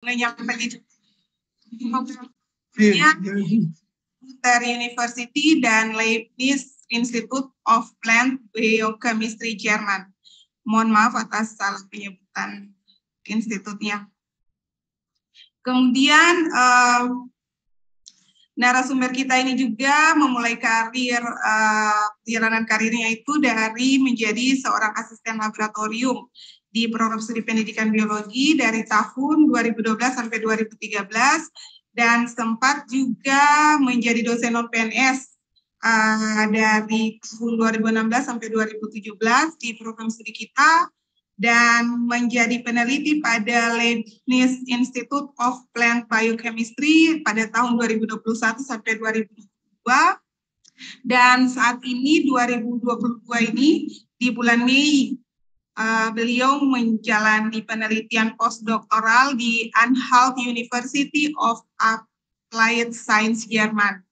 menyampaikan programnya Inter University dan Leibniz Institute of Plant Biochemistry Jerman. Mohon maaf atas salah penyebutan institutnya. Kemudian narasumber kita ini juga memulai perjalanan karirnya itu dari menjadi seorang asisten laboratorium di program studi pendidikan biologi dari tahun 2012 sampai 2013 dan sempat juga menjadi dosen non PNS dari tahun 2016 sampai 2017 di program studi kita dan menjadi peneliti pada Leibniz Institute of Plant Biochemistry pada tahun 2021 sampai 2022 dan saat ini 2022 ini di bulan Mei beliau menjalani penelitian postdoktoral di Anhalt University of Applied Science Jerman.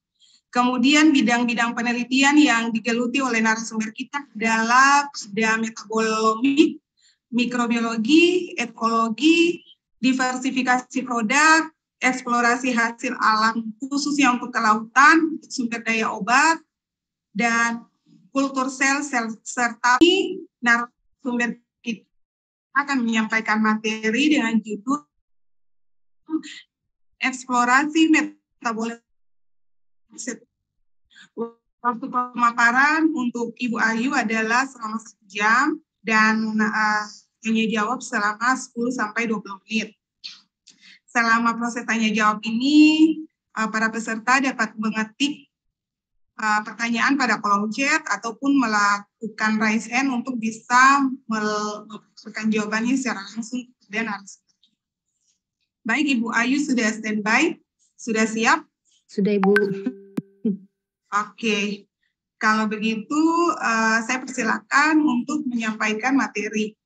Kemudian bidang-bidang penelitian yang digeluti oleh narasumber kita adalah metabolomi, mikrobiologi, ekologi, diversifikasi produk, eksplorasi hasil alam khususnya untuk kelautan, sumber daya obat, dan kultur sel serta narasumber kita akan menyampaikan materi dengan judul eksplorasi metabolisme. Waktu pemaparan untuk Ibu Ayu adalah selama 1 jam dan tanya jawab selama 10 sampai 20 menit. Selama proses tanya jawab ini, para peserta dapat mengetik pertanyaan pada kolom chat ataupun melakukan raise hand untuk bisa melakukan jawabannya secara langsung dan harus. Baik, Ibu Ayu sudah standby? Sudah siap? Sudah, Ibu. Oke. Kalau begitu, saya persilakan untuk menyampaikan materi.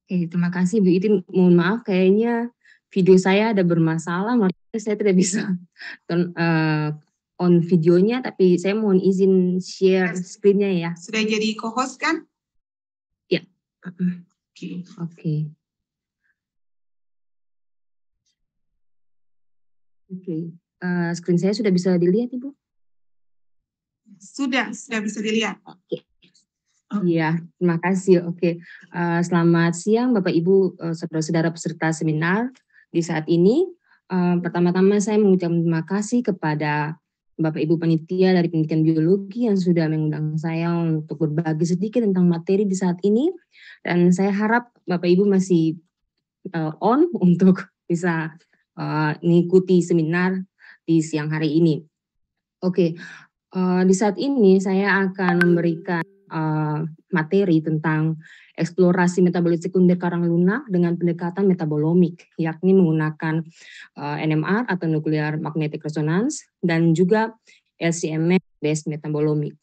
Oke, terima kasih, Bu Itin. Mohon maaf, kayaknya video saya ada bermasalah, makanya saya tidak bisa on videonya, tapi saya mohon izin share screen-nya ya. Sudah jadi co-host kan? Ya. Oke. Oke. Screen saya sudah bisa dilihat, Ibu? Sudah bisa dilihat. Oke. Iya, terima kasih. Oke. Selamat siang Bapak Ibu, saudara-saudara peserta seminar di saat ini. Pertama-tama saya mengucapkan terima kasih kepada Bapak Ibu panitia dari pendidikan biologi yang sudah mengundang saya untuk berbagi sedikit tentang materi di saat ini. Dan saya harap Bapak Ibu masih on untuk bisa mengikuti seminar di siang hari ini. Oke. Di saat ini saya akan memberikan materi tentang eksplorasi metabolit sekunder karang lunak dengan pendekatan metabolomik, yakni menggunakan NMR atau nuclear magnetic resonance dan juga LC-MS based metabolomik.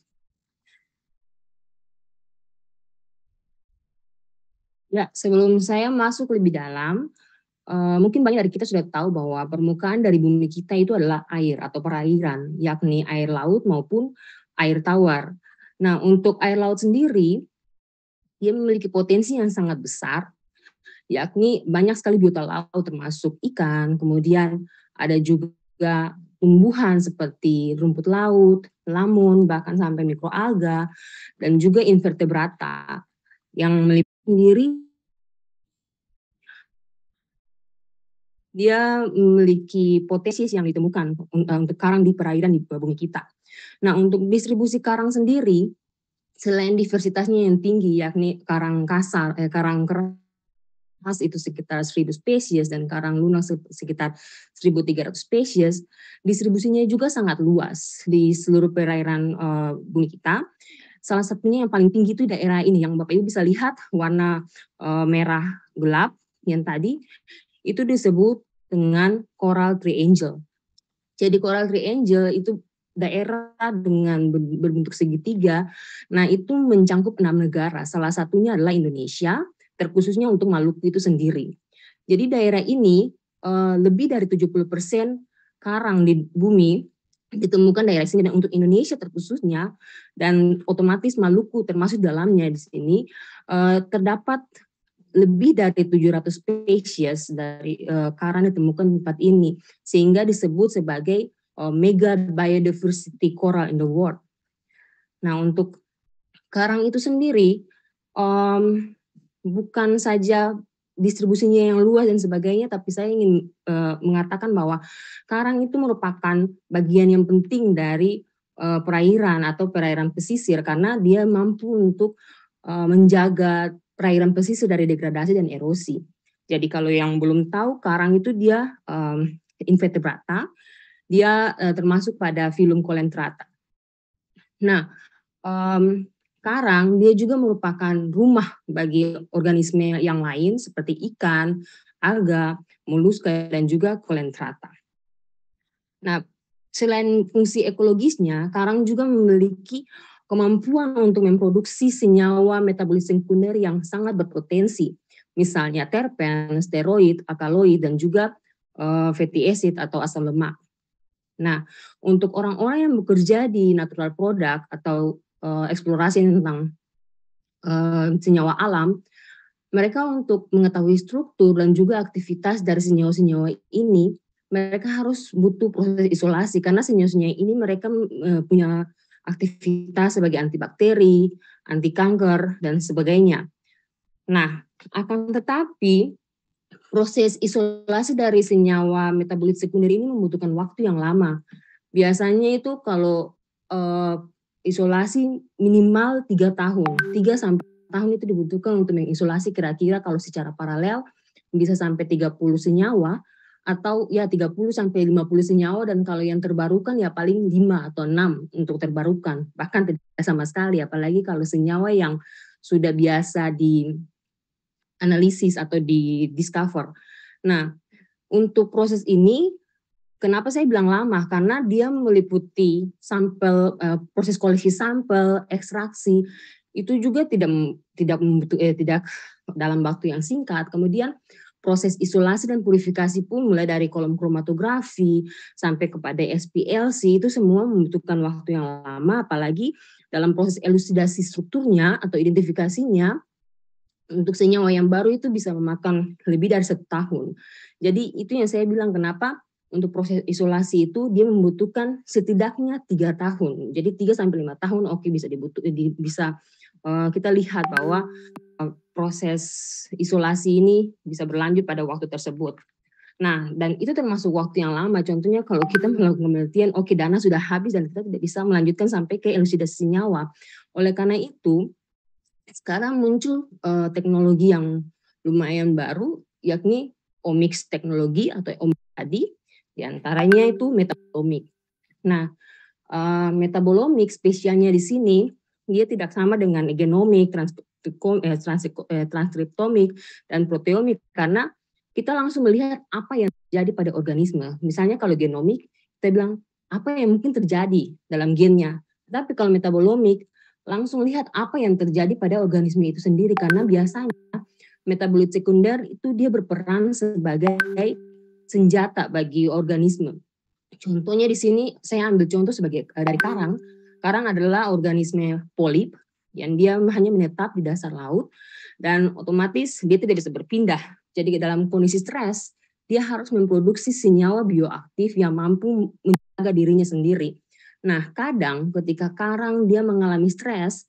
Ya, sebelum saya masuk lebih dalam, mungkin banyak dari kita sudah tahu bahwa permukaan dari bumi kita itu adalah air atau perairan, yakni air laut maupun air tawar. Nah, untuk air laut sendiri, dia memiliki potensi yang sangat besar, yakni banyak sekali biota laut termasuk ikan, kemudian ada juga tumbuhan seperti rumput laut, lamun, bahkan sampai mikroalga, dan juga invertebrata yang meliputi sendiri. Dia memiliki potensi yang ditemukan untuk karang di perairan di bumi kita. Nah, untuk distribusi karang sendiri, selain diversitasnya yang tinggi, yakni karang kasar, karang keras itu sekitar 1000 spesies dan karang lunak sekitar 1300 spesies, distribusinya juga sangat luas di seluruh perairan bumi kita. Salah satunya yang paling tinggi itu daerah ini yang Bapak Ibu bisa lihat warna merah gelap yang tadi itu disebut dengan Coral Triangle. Jadi Coral Triangle itu daerah dengan berbentuk segitiga. Nah, itu mencangkup 6 negara. Salah satunya adalah Indonesia, terkhususnya untuk Maluku itu sendiri. Jadi daerah ini lebih dari 70% karang di bumi ditemukan daerah sini, dan untuk Indonesia terkhususnya dan otomatis Maluku termasuk dalamnya di sini terdapat lebih dari 700 spesies dari karang ditemukan di tempat ini, sehingga disebut sebagai mega biodiversity coral in the world. Nah, untuk karang itu sendiri bukan saja distribusinya yang luas dan sebagainya, tapi saya ingin mengatakan bahwa karang itu merupakan bagian yang penting dari perairan atau perairan pesisir, karena dia mampu untuk menjaga perairan pesisir dari degradasi dan erosi. Jadi kalau yang belum tahu, karang itu dia invertebrata, dia termasuk pada filum Colelenterata. Nah, karang dia juga merupakan rumah bagi organisme yang lain seperti ikan, alga, moluska, dan juga Colelenterata. Nah, selain fungsi ekologisnya, karang juga memiliki kemampuan untuk memproduksi senyawa metabolit sekunder yang sangat berpotensi, misalnya terpen, steroid, alkaloid, dan juga fatty acid atau asam lemak. Nah, untuk orang-orang yang bekerja di natural product atau eksplorasi tentang senyawa alam, mereka untuk mengetahui struktur dan juga aktivitas dari senyawa-senyawa ini, mereka harus butuh proses isolasi karena senyawa-senyawa ini mereka punya aktivitas sebagai antibakteri, anti kanker, dan sebagainya. Nah, akan tetapi proses isolasi dari senyawa metabolit sekunder ini membutuhkan waktu yang lama. Biasanya itu kalau isolasi minimal 3 tahun, 3 sampai tahun itu dibutuhkan untuk mengisolasi kira-kira kalau secara paralel bisa sampai 30 senyawa atau ya 30 sampai 50 senyawa, dan kalau yang terbarukan ya paling 5 atau 6 untuk terbarukan. Bahkan tidak sama sekali, apalagi kalau senyawa yang sudah biasa di analisis atau di discover. Nah, untuk proses ini kenapa saya bilang lama? Karena dia meliputi sampel, proses koleksi sampel, ekstraksi, itu juga tidak dalam waktu yang singkat. Kemudian proses isolasi dan purifikasi pun mulai dari kolom kromatografi sampai kepada SPLC itu semua membutuhkan waktu yang lama, apalagi dalam proses elusidasi strukturnya atau identifikasinya untuk senyawa yang baru itu bisa memakan lebih dari 1 tahun. Jadi itu yang saya bilang kenapa untuk proses isolasi itu dia membutuhkan setidaknya 3 tahun. Jadi 3 sampai 5 tahun bisa kita lihat bahwa proses isolasi ini bisa berlanjut pada waktu tersebut. Nah, dan itu termasuk waktu yang lama. Contohnya kalau kita melakukan penelitian, oke, dana sudah habis dan kita tidak bisa melanjutkan sampai ke elusidasi senyawa. Oleh karena itu, sekarang muncul teknologi yang lumayan baru, yakni omics teknologi atau omics tadi, diantaranya itu metabolomics. Nah, metabolomics spesialnya di sini dia tidak sama dengan genomik, transkriptomik, dan proteomik, karena kita langsung melihat apa yang terjadi pada organisme. Misalnya kalau genomik, kita bilang apa yang mungkin terjadi dalam gennya. Tapi kalau metabolomik, langsung lihat apa yang terjadi pada organisme itu sendiri, karena biasanya metabolit sekunder itu dia berperan sebagai senjata bagi organisme. Contohnya di sini saya ambil contoh sebagai dari karang. Karang adalah organisme polip yang dia hanya menetap di dasar laut dan otomatis dia tidak bisa berpindah. Jadi dalam kondisi stres, dia harus memproduksi senyawa bioaktif yang mampu menjaga dirinya sendiri. Nah, kadang ketika karang dia mengalami stres,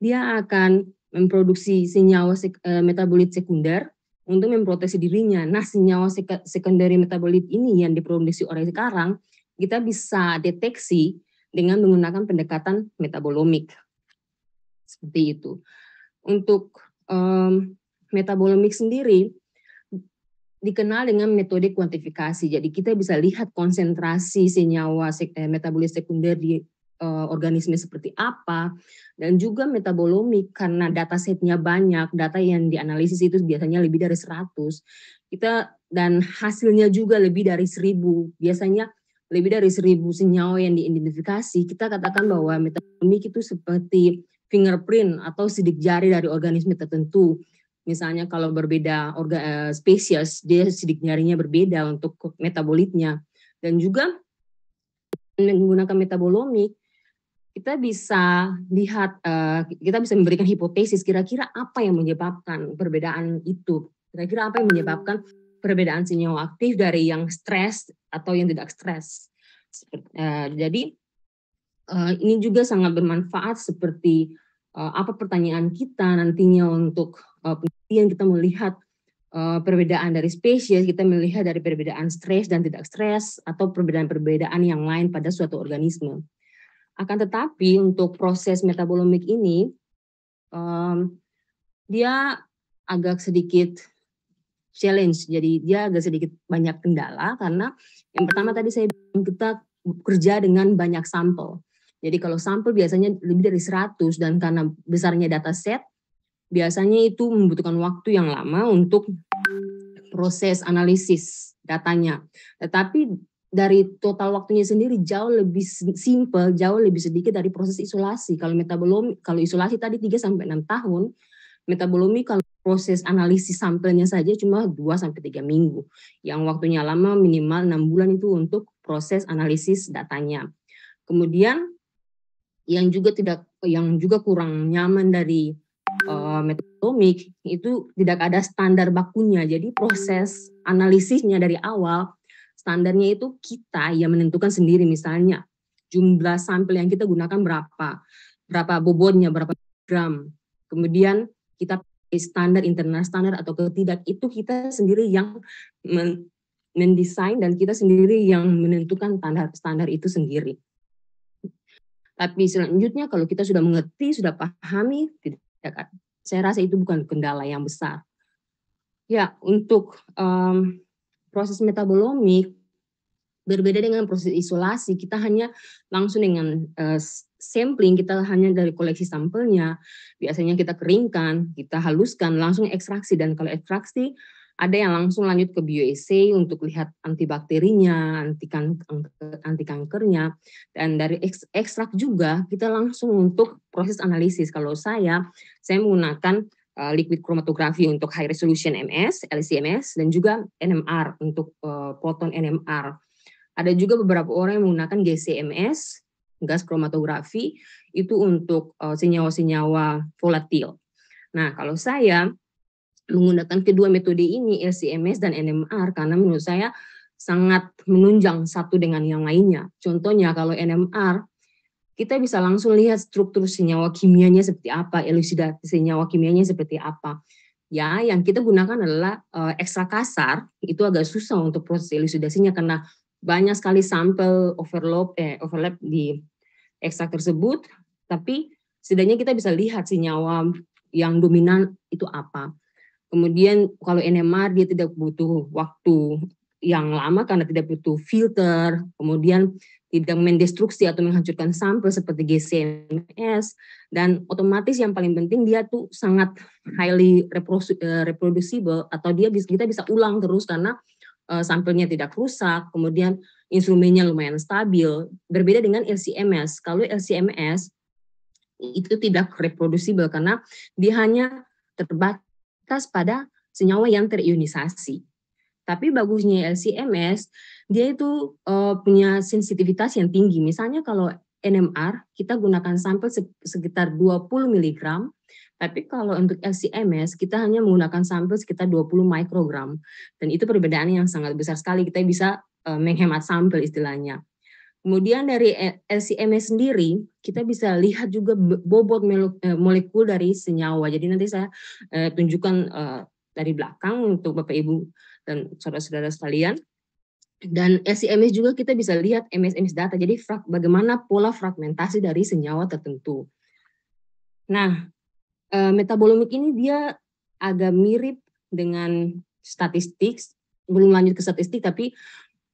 dia akan memproduksi senyawa metabolit sekunder untuk memproteksi dirinya. Nah, senyawa secondary metabolit ini yang diproduksi oleh karang, kita bisa deteksi dengan menggunakan pendekatan metabolomik. Seperti itu. Untuk metabolomik sendiri dikenal dengan metode kuantifikasi. Jadi kita bisa lihat konsentrasi senyawa metabolit sekunder di organisme seperti apa, dan juga metabolomik karena datasetnya banyak, data yang dianalisis itu biasanya lebih dari 100. Dan hasilnya juga lebih dari 1000. Biasanya lebih dari 1000 senyawa yang diidentifikasi. Kita katakan bahwa metabolomik itu seperti fingerprint atau sidik jari dari organisme tertentu. Misalnya kalau berbeda spesies, dia sidik jarinya berbeda untuk metabolitnya. Dan juga menggunakan metabolomik, kita bisa lihat, kita bisa memberikan hipotesis kira-kira apa yang menyebabkan perbedaan itu. Kira-kira apa yang menyebabkan perbedaan senyawa aktif dari yang stres atau yang tidak stres. Jadi ini juga sangat bermanfaat seperti apa pertanyaan kita nantinya untuk penelitian kita melihat perbedaan dari spesies, kita melihat dari perbedaan stres dan tidak stres atau perbedaan-perbedaan yang lain pada suatu organisme. Akan tetapi untuk proses metabolomik ini dia agak sedikit challenge, jadi dia agak sedikit banyak kendala karena yang pertama tadi saya bilang kita bekerja dengan banyak sampel. Jadi kalau sampel biasanya lebih dari 100 dan karena besarnya data set, biasanya itu membutuhkan waktu yang lama untuk proses analisis datanya. Tetapi dari total waktunya sendiri jauh lebih simple, jauh lebih sedikit dari proses isolasi. Kalau metabolomi, kalau isolasi tadi 3 sampai 6 tahun, metabolomi kalau proses analisis sampelnya saja cuma 2 sampai 3 minggu. Yang waktunya lama minimal 6 bulan itu untuk proses analisis datanya. Kemudian yang juga kurang nyaman dari metabolomik itu tidak ada standar bakunya. Jadi proses analisisnya dari awal standarnya itu kita yang menentukan sendiri, misalnya jumlah sampel yang kita gunakan berapa bobotnya, berapa gram. Kemudian kita pakai standar internal standar atau tidak, itu kita sendiri yang mendesain dan kita sendiri yang menentukan standar itu sendiri. Tapi selanjutnya kalau kita sudah mengerti, sudah pahami, saya rasa itu bukan kendala yang besar. Ya, untuk proses metabolomik berbeda dengan proses isolasi, kita hanya langsung dengan sampling, kita hanya dari koleksi sampelnya, biasanya kita keringkan, kita haluskan, langsung ekstraksi, dan kalau ekstraksi ada yang langsung lanjut ke bioassay untuk lihat antibakterinya, anti kankernya, dan dari ekstrak juga kita langsung untuk proses analisis. Kalau saya menggunakan liquid chromatografi untuk high resolution MS, LC-MS, dan juga NMR untuk proton NMR. Ada juga beberapa orang yang menggunakan GC-MS, gas kromatografi, itu untuk senyawa-senyawa volatil. Nah, kalau saya menggunakan kedua metode ini, LC-MS dan NMR, karena menurut saya sangat menunjang satu dengan yang lainnya. Contohnya kalau NMR, kita bisa langsung lihat struktur senyawa kimianya seperti apa, elusidasi senyawa kimianya seperti apa. Ya, yang kita gunakan adalah ekstra kasar, itu agak susah untuk proses elusidasinya karena banyak sekali sampel overlap di ekstrak tersebut, tapi setidaknya kita bisa lihat senyawa yang dominan itu apa. Kemudian kalau NMR dia tidak butuh waktu yang lama karena tidak butuh filter, kemudian tidak mendestruksi atau menghancurkan sampel seperti GC-MS, dan otomatis yang paling penting dia tuh sangat highly reproducible atau kita bisa ulang terus karena sampelnya tidak rusak, kemudian instrumennya lumayan stabil. Berbeda dengan LC-MS. Kalau LC-MS itu tidak reproducible karena dia hanya terbatas pada senyawa yang terionisasi. Tapi bagusnya LC-MS, dia itu punya sensitivitas yang tinggi. Misalnya kalau NMR, kita gunakan sampel sekitar 20 mg, tapi kalau untuk LC-MS, kita hanya menggunakan sampel sekitar 20 mikrogram. Dan itu perbedaan yang sangat besar sekali, kita bisa menghemat sampel istilahnya. Kemudian dari LC-MS sendiri, kita bisa lihat juga bobot molekul dari senyawa. Jadi nanti saya tunjukkan dari belakang untuk Bapak Ibu dan saudara-saudara sekalian. Dan LC-MS juga kita bisa lihat MS data, jadi bagaimana pola fragmentasi dari senyawa tertentu. Nah, metabolomik ini dia agak mirip dengan statistik, belum lanjut ke statistik, tapi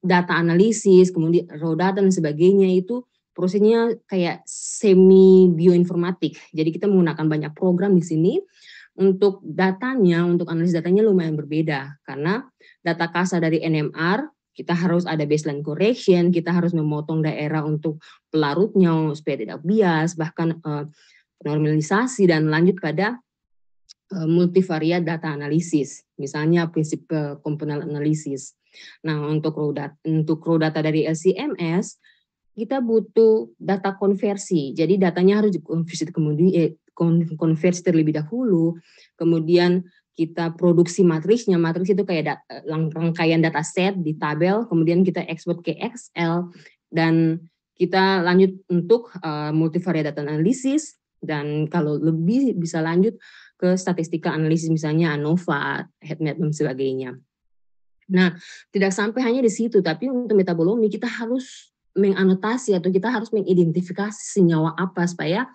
data analisis, kemudian raw data dan sebagainya itu prosesnya kayak semi bioinformatik. Jadi kita menggunakan banyak program di sini. Untuk datanya, untuk analisis datanya lumayan berbeda karena data kasar dari NMR kita harus ada baseline correction, kita harus memotong daerah untuk pelarutnya supaya tidak bias, bahkan normalisasi dan lanjut pada multivariate data analisis, misalnya prinsip komponen analisis. Nah, untuk raw data dari LC-MS, kita butuh data konversi. Jadi datanya harus konversi terlebih dahulu, kemudian kita produksi matriksnya. Matriks itu kayak rangkaian data set di tabel, kemudian kita ekspor ke Excel, dan kita lanjut untuk multivariate data analisis, dan kalau lebih bisa lanjut ke statistika analisis, misalnya ANOVA, HeadMap, dan sebagainya. Nah, tidak sampai hanya di situ, tapi untuk metabolomi kita harus menganotasi atau kita harus mengidentifikasi senyawa apa, supaya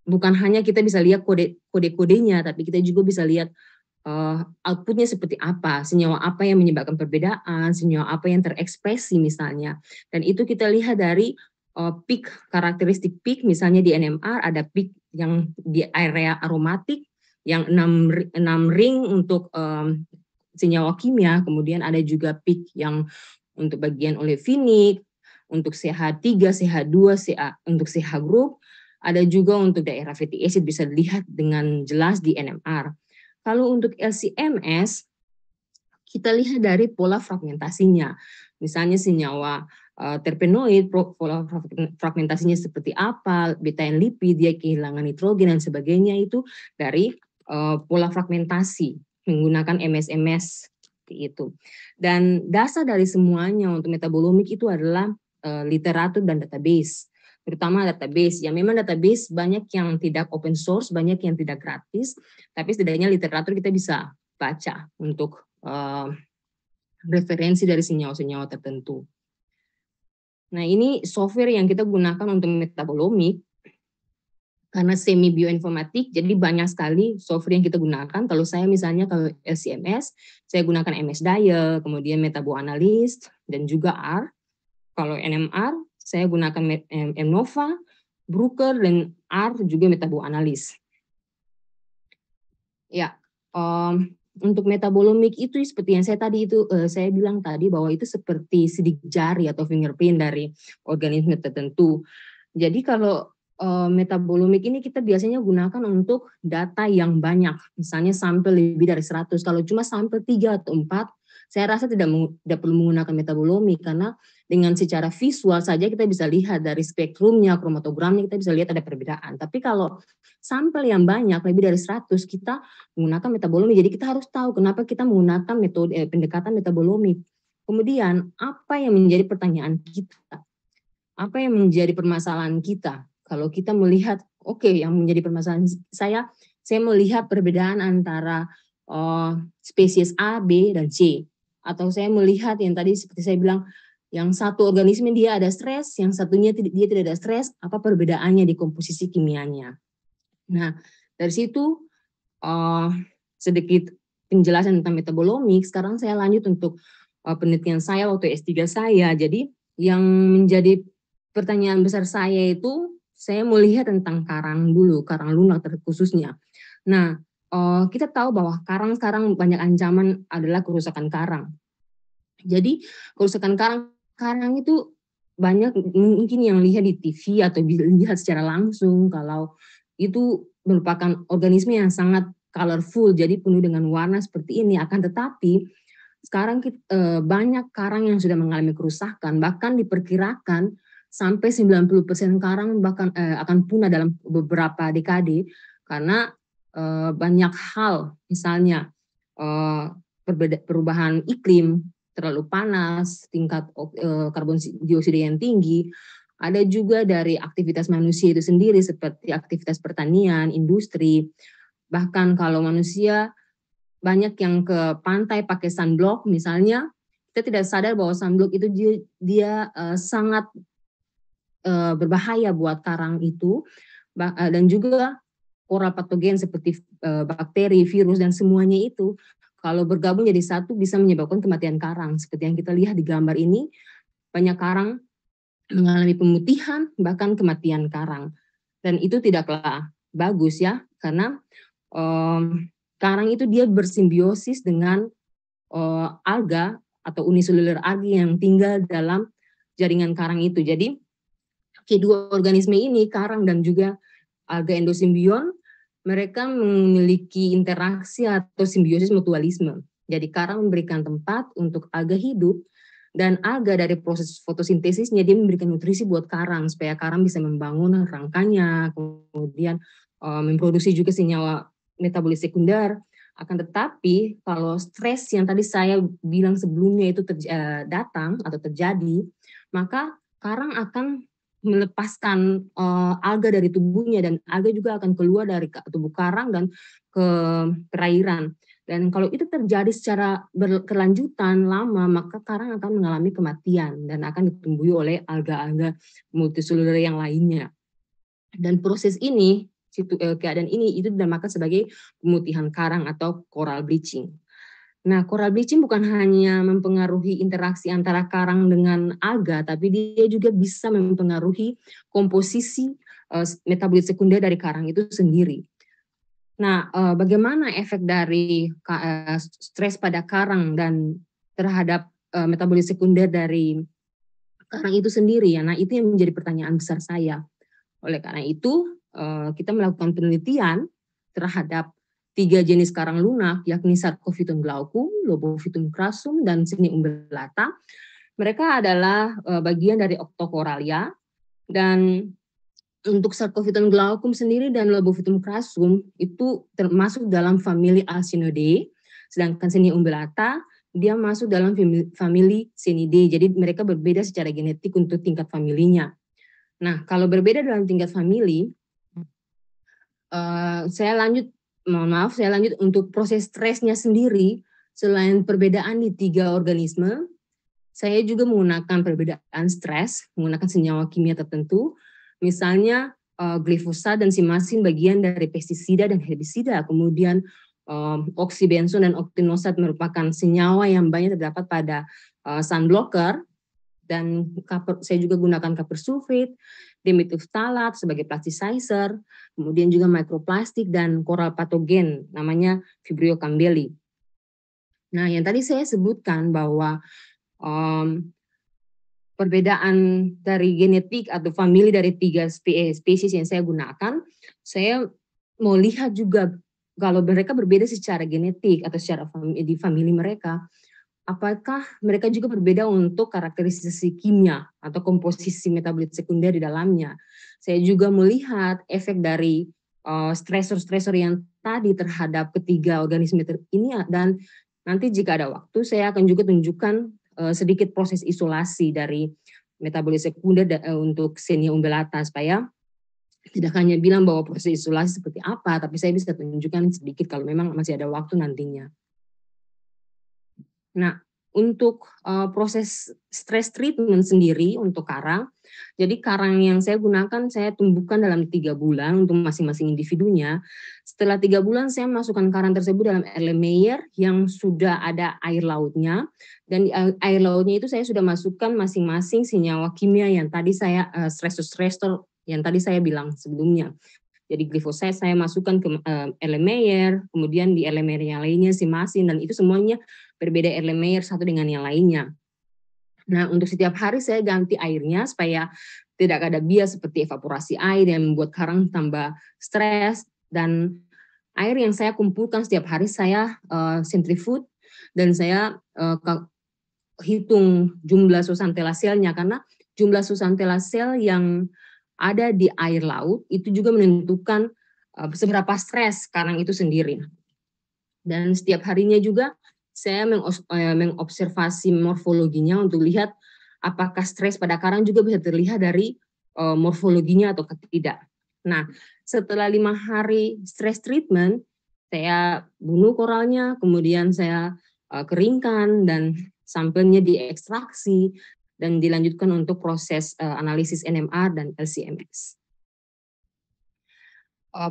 bukan hanya kita bisa lihat kode-kodenya, tapi kita juga bisa lihat outputnya seperti apa, senyawa apa yang menyebabkan perbedaan, senyawa apa yang terekspresi misalnya. Dan itu kita lihat dari peak, karakteristik peak, misalnya di NMR ada peak yang di area aromatik, yang 6 ring untuk senyawa kimia, kemudian ada juga peak yang untuk bagian olefinik, untuk CH3, CH2, CA, untuk CH group, ada juga untuk daerah fatty acid bisa dilihat dengan jelas di NMR. Kalau untuk LC-MS, kita lihat dari pola fragmentasinya. Misalnya senyawa terpenoid, pola fragmentasinya seperti apa, beta lipid, dia kehilangan nitrogen dan sebagainya, itu dari pola fragmentasi menggunakan MS-MS itu. Dan dasar dari semuanya untuk metabolomik itu adalah literatur dan database, terutama database. Ya memang database banyak yang tidak open source, banyak yang tidak gratis, tapi setidaknya literatur kita bisa baca untuk referensi dari senyawa-senyawa tertentu. Nah, ini software yang kita gunakan untuk metabolomik. Karena semi bioinformatik, jadi banyak sekali software yang kita gunakan. Kalau saya misalnya, kalau LC-MS, saya gunakan MS Dial, kemudian Metabo Analyst, dan juga R. Kalau NMR, saya gunakan MNOVA, Bruker, dan R juga Metabo Analyst. Ya, untuk metabolomik itu seperti yang saya bilang tadi, bahwa itu seperti sidik jari atau fingerprint dari organisme tertentu. Jadi kalau metabolomik ini kita biasanya gunakan untuk data yang banyak, misalnya sampel lebih dari 100. Kalau cuma sampel 3 atau 4, saya rasa tidak perlu menggunakan metabolomik, karena dengan secara visual saja kita bisa lihat dari spektrumnya, kromatogramnya, kita bisa lihat ada perbedaan. Tapi kalau sampel yang banyak, lebih dari 100, kita menggunakan metabolomik. Jadi kita harus tahu kenapa kita menggunakan metode pendekatan metabolomik. Kemudian apa yang menjadi pertanyaan kita? Apa yang menjadi permasalahan kita? Kalau kita melihat, yang menjadi permasalahan saya melihat perbedaan antara spesies A, B, dan C. Atau saya melihat yang tadi seperti saya bilang, yang satu organisme dia ada stres, yang satunya dia tidak ada stres, apa perbedaannya di komposisi kimianya. Nah, dari situ sedikit penjelasan tentang metabolomik. Sekarang saya lanjut untuk penelitian saya waktu S3 saya. Jadi yang menjadi pertanyaan besar saya itu, saya melihat tentang karang dulu, karang lunak khususnya. Nah, kita tahu bahwa karang sekarang banyak ancaman adalah kerusakan karang. Jadi kerusakan karang itu banyak mungkin yang lihat di TV atau lihat secara langsung, kalau itu merupakan organisme yang sangat colorful, jadi penuh dengan warna seperti ini. Akan tetapi sekarang banyak karang yang sudah mengalami kerusakan, bahkan diperkirakan sampai 90% karang bahkan akan punah dalam beberapa dekade, karena banyak hal, misalnya perubahan iklim, terlalu panas, tingkat karbon dioksida yang tinggi, ada juga dari aktivitas manusia itu sendiri seperti aktivitas pertanian, industri, bahkan kalau manusia banyak yang ke pantai pakai sunblock misalnya, kita tidak sadar bahwa sunblock itu dia sangat berbahaya buat karang itu, dan juga oral patogen seperti bakteri, virus, dan semuanya itu kalau bergabung jadi satu bisa menyebabkan kematian karang. Seperti yang kita lihat di gambar ini, banyak karang mengalami pemutihan, bahkan kematian karang. Dan itu tidaklah bagus ya, karena karang itu dia bersimbiosis dengan alga atau uniseluler algae yang tinggal dalam jaringan karang itu. Jadi kedua organisme ini, karang dan juga alga endosimbion, mereka memiliki interaksi atau simbiosis mutualisme. Jadi karang memberikan tempat untuk alga hidup, Dan alga dari proses fotosintesisnya dia memberikan nutrisi buat karang supaya karang bisa membangun rangkanya, kemudian memproduksi juga senyawa metabolit sekunder. Akan tetapi kalau stres yang tadi saya bilang sebelumnya itu datang atau terjadi, maka karang akan melepaskan alga dari tubuhnya, dan alga juga akan keluar dari tubuh karang dan ke perairan. Dan kalau itu terjadi secara berkelanjutan lama, maka karang akan mengalami kematian dan akan ditumbuhi oleh alga-alga multiseluler yang lainnya. Dan proses ini, keadaan ini itu dinamakan sebagai pemutihan karang atau coral bleaching. Nah, coral bleaching bukan hanya mempengaruhi interaksi antara karang dengan alga, tapi dia juga bisa mempengaruhi komposisi metabolit sekunder dari karang itu sendiri. Nah, bagaimana efek dari stres pada karang dan terhadap metabolit sekunder dari karang itu sendiri ya? Nah, itu yang menjadi pertanyaan besar saya. Oleh karena itu, kita melakukan penelitian terhadap 3 jenis karang lunak, yakni Sarcophyton glaucum, Lobophytum crassum, dan Sine umbellata. Mereka adalah bagian dari Octocoralia, dan untuk Sarcophyton glaucum sendiri dan Lobophytum crassum itu termasuk dalam famili Alcinoideae, sedangkan Sine umbellata dia masuk dalam famili Cnidae. Jadi mereka berbeda secara genetik untuk tingkat familinya. Nah, kalau berbeda dalam tingkat famili, saya lanjut untuk proses stresnya sendiri. Selain perbedaan di 3 organisme, saya juga menggunakan perbedaan stres, menggunakan senyawa kimia tertentu, misalnya glifosat dan simasin bagian dari pestisida dan herbisida, kemudian oksibenson dan oktinosat merupakan senyawa yang banyak terdapat pada sunblocker, dan saya juga gunakan copper sulfate, dimethyl sebagai plasticizer, kemudian juga mikroplastik dan koral patogen namanya Vibrio campbelli. Nah, yang tadi saya sebutkan bahwa perbedaan dari genetik atau famili dari 3 spesies yang saya gunakan, saya mau lihat juga kalau mereka berbeda secara genetik atau secara di famili mereka, apakah mereka juga berbeda untuk karakteristik kimia atau komposisi metabolit sekunder di dalamnya. Saya juga melihat efek dari stresor-stresor yang tadi terhadap ketiga organisme ini, dan nanti jika ada waktu saya akan juga tunjukkan sedikit proses isolasi dari metabolit sekunder untuk Sine umbellata, supaya tidak hanya bilang bahwa proses isolasi seperti apa, tapi saya bisa tunjukkan sedikit kalau memang masih ada waktu nantinya. Nah, untuk proses stress treatment sendiri untuk karang, jadi karang yang saya gunakan saya tumbuhkan dalam 3 bulan untuk masing-masing individunya. Setelah 3 bulan saya masukkan karang tersebut dalam Erlenmeyer yang sudah ada air lautnya, dan di air lautnya itu saya sudah masukkan masing-masing senyawa kimia yang tadi saya stressor yang tadi saya bilang sebelumnya. Jadi glifosat saya masukkan ke Erlenmeyer, kemudian di Erlenmeyer yang lainnya simasin, dan itu semuanya berbeda Erlenmeyer satu dengan yang lainnya. Nah, untuk setiap hari saya ganti airnya supaya tidak ada bias seperti evaporasi air yang membuat karang tambah stres, dan air yang saya kumpulkan setiap hari saya centrifuge, dan saya hitung jumlah zooxanthella selnya, karena jumlah zooxanthella sel yang ada di air laut itu juga menentukan seberapa stres karang itu sendiri. Dan setiap harinya juga saya mengobservasi morfologinya untuk lihat apakah stres pada karang juga bisa terlihat dari morfologinya atau tidak. Nah, setelah 5 hari stress treatment, saya bunuh koralnya, kemudian saya keringkan dan sampelnya diekstraksi dan dilanjutkan untuk proses analisis NMR dan LC-MS.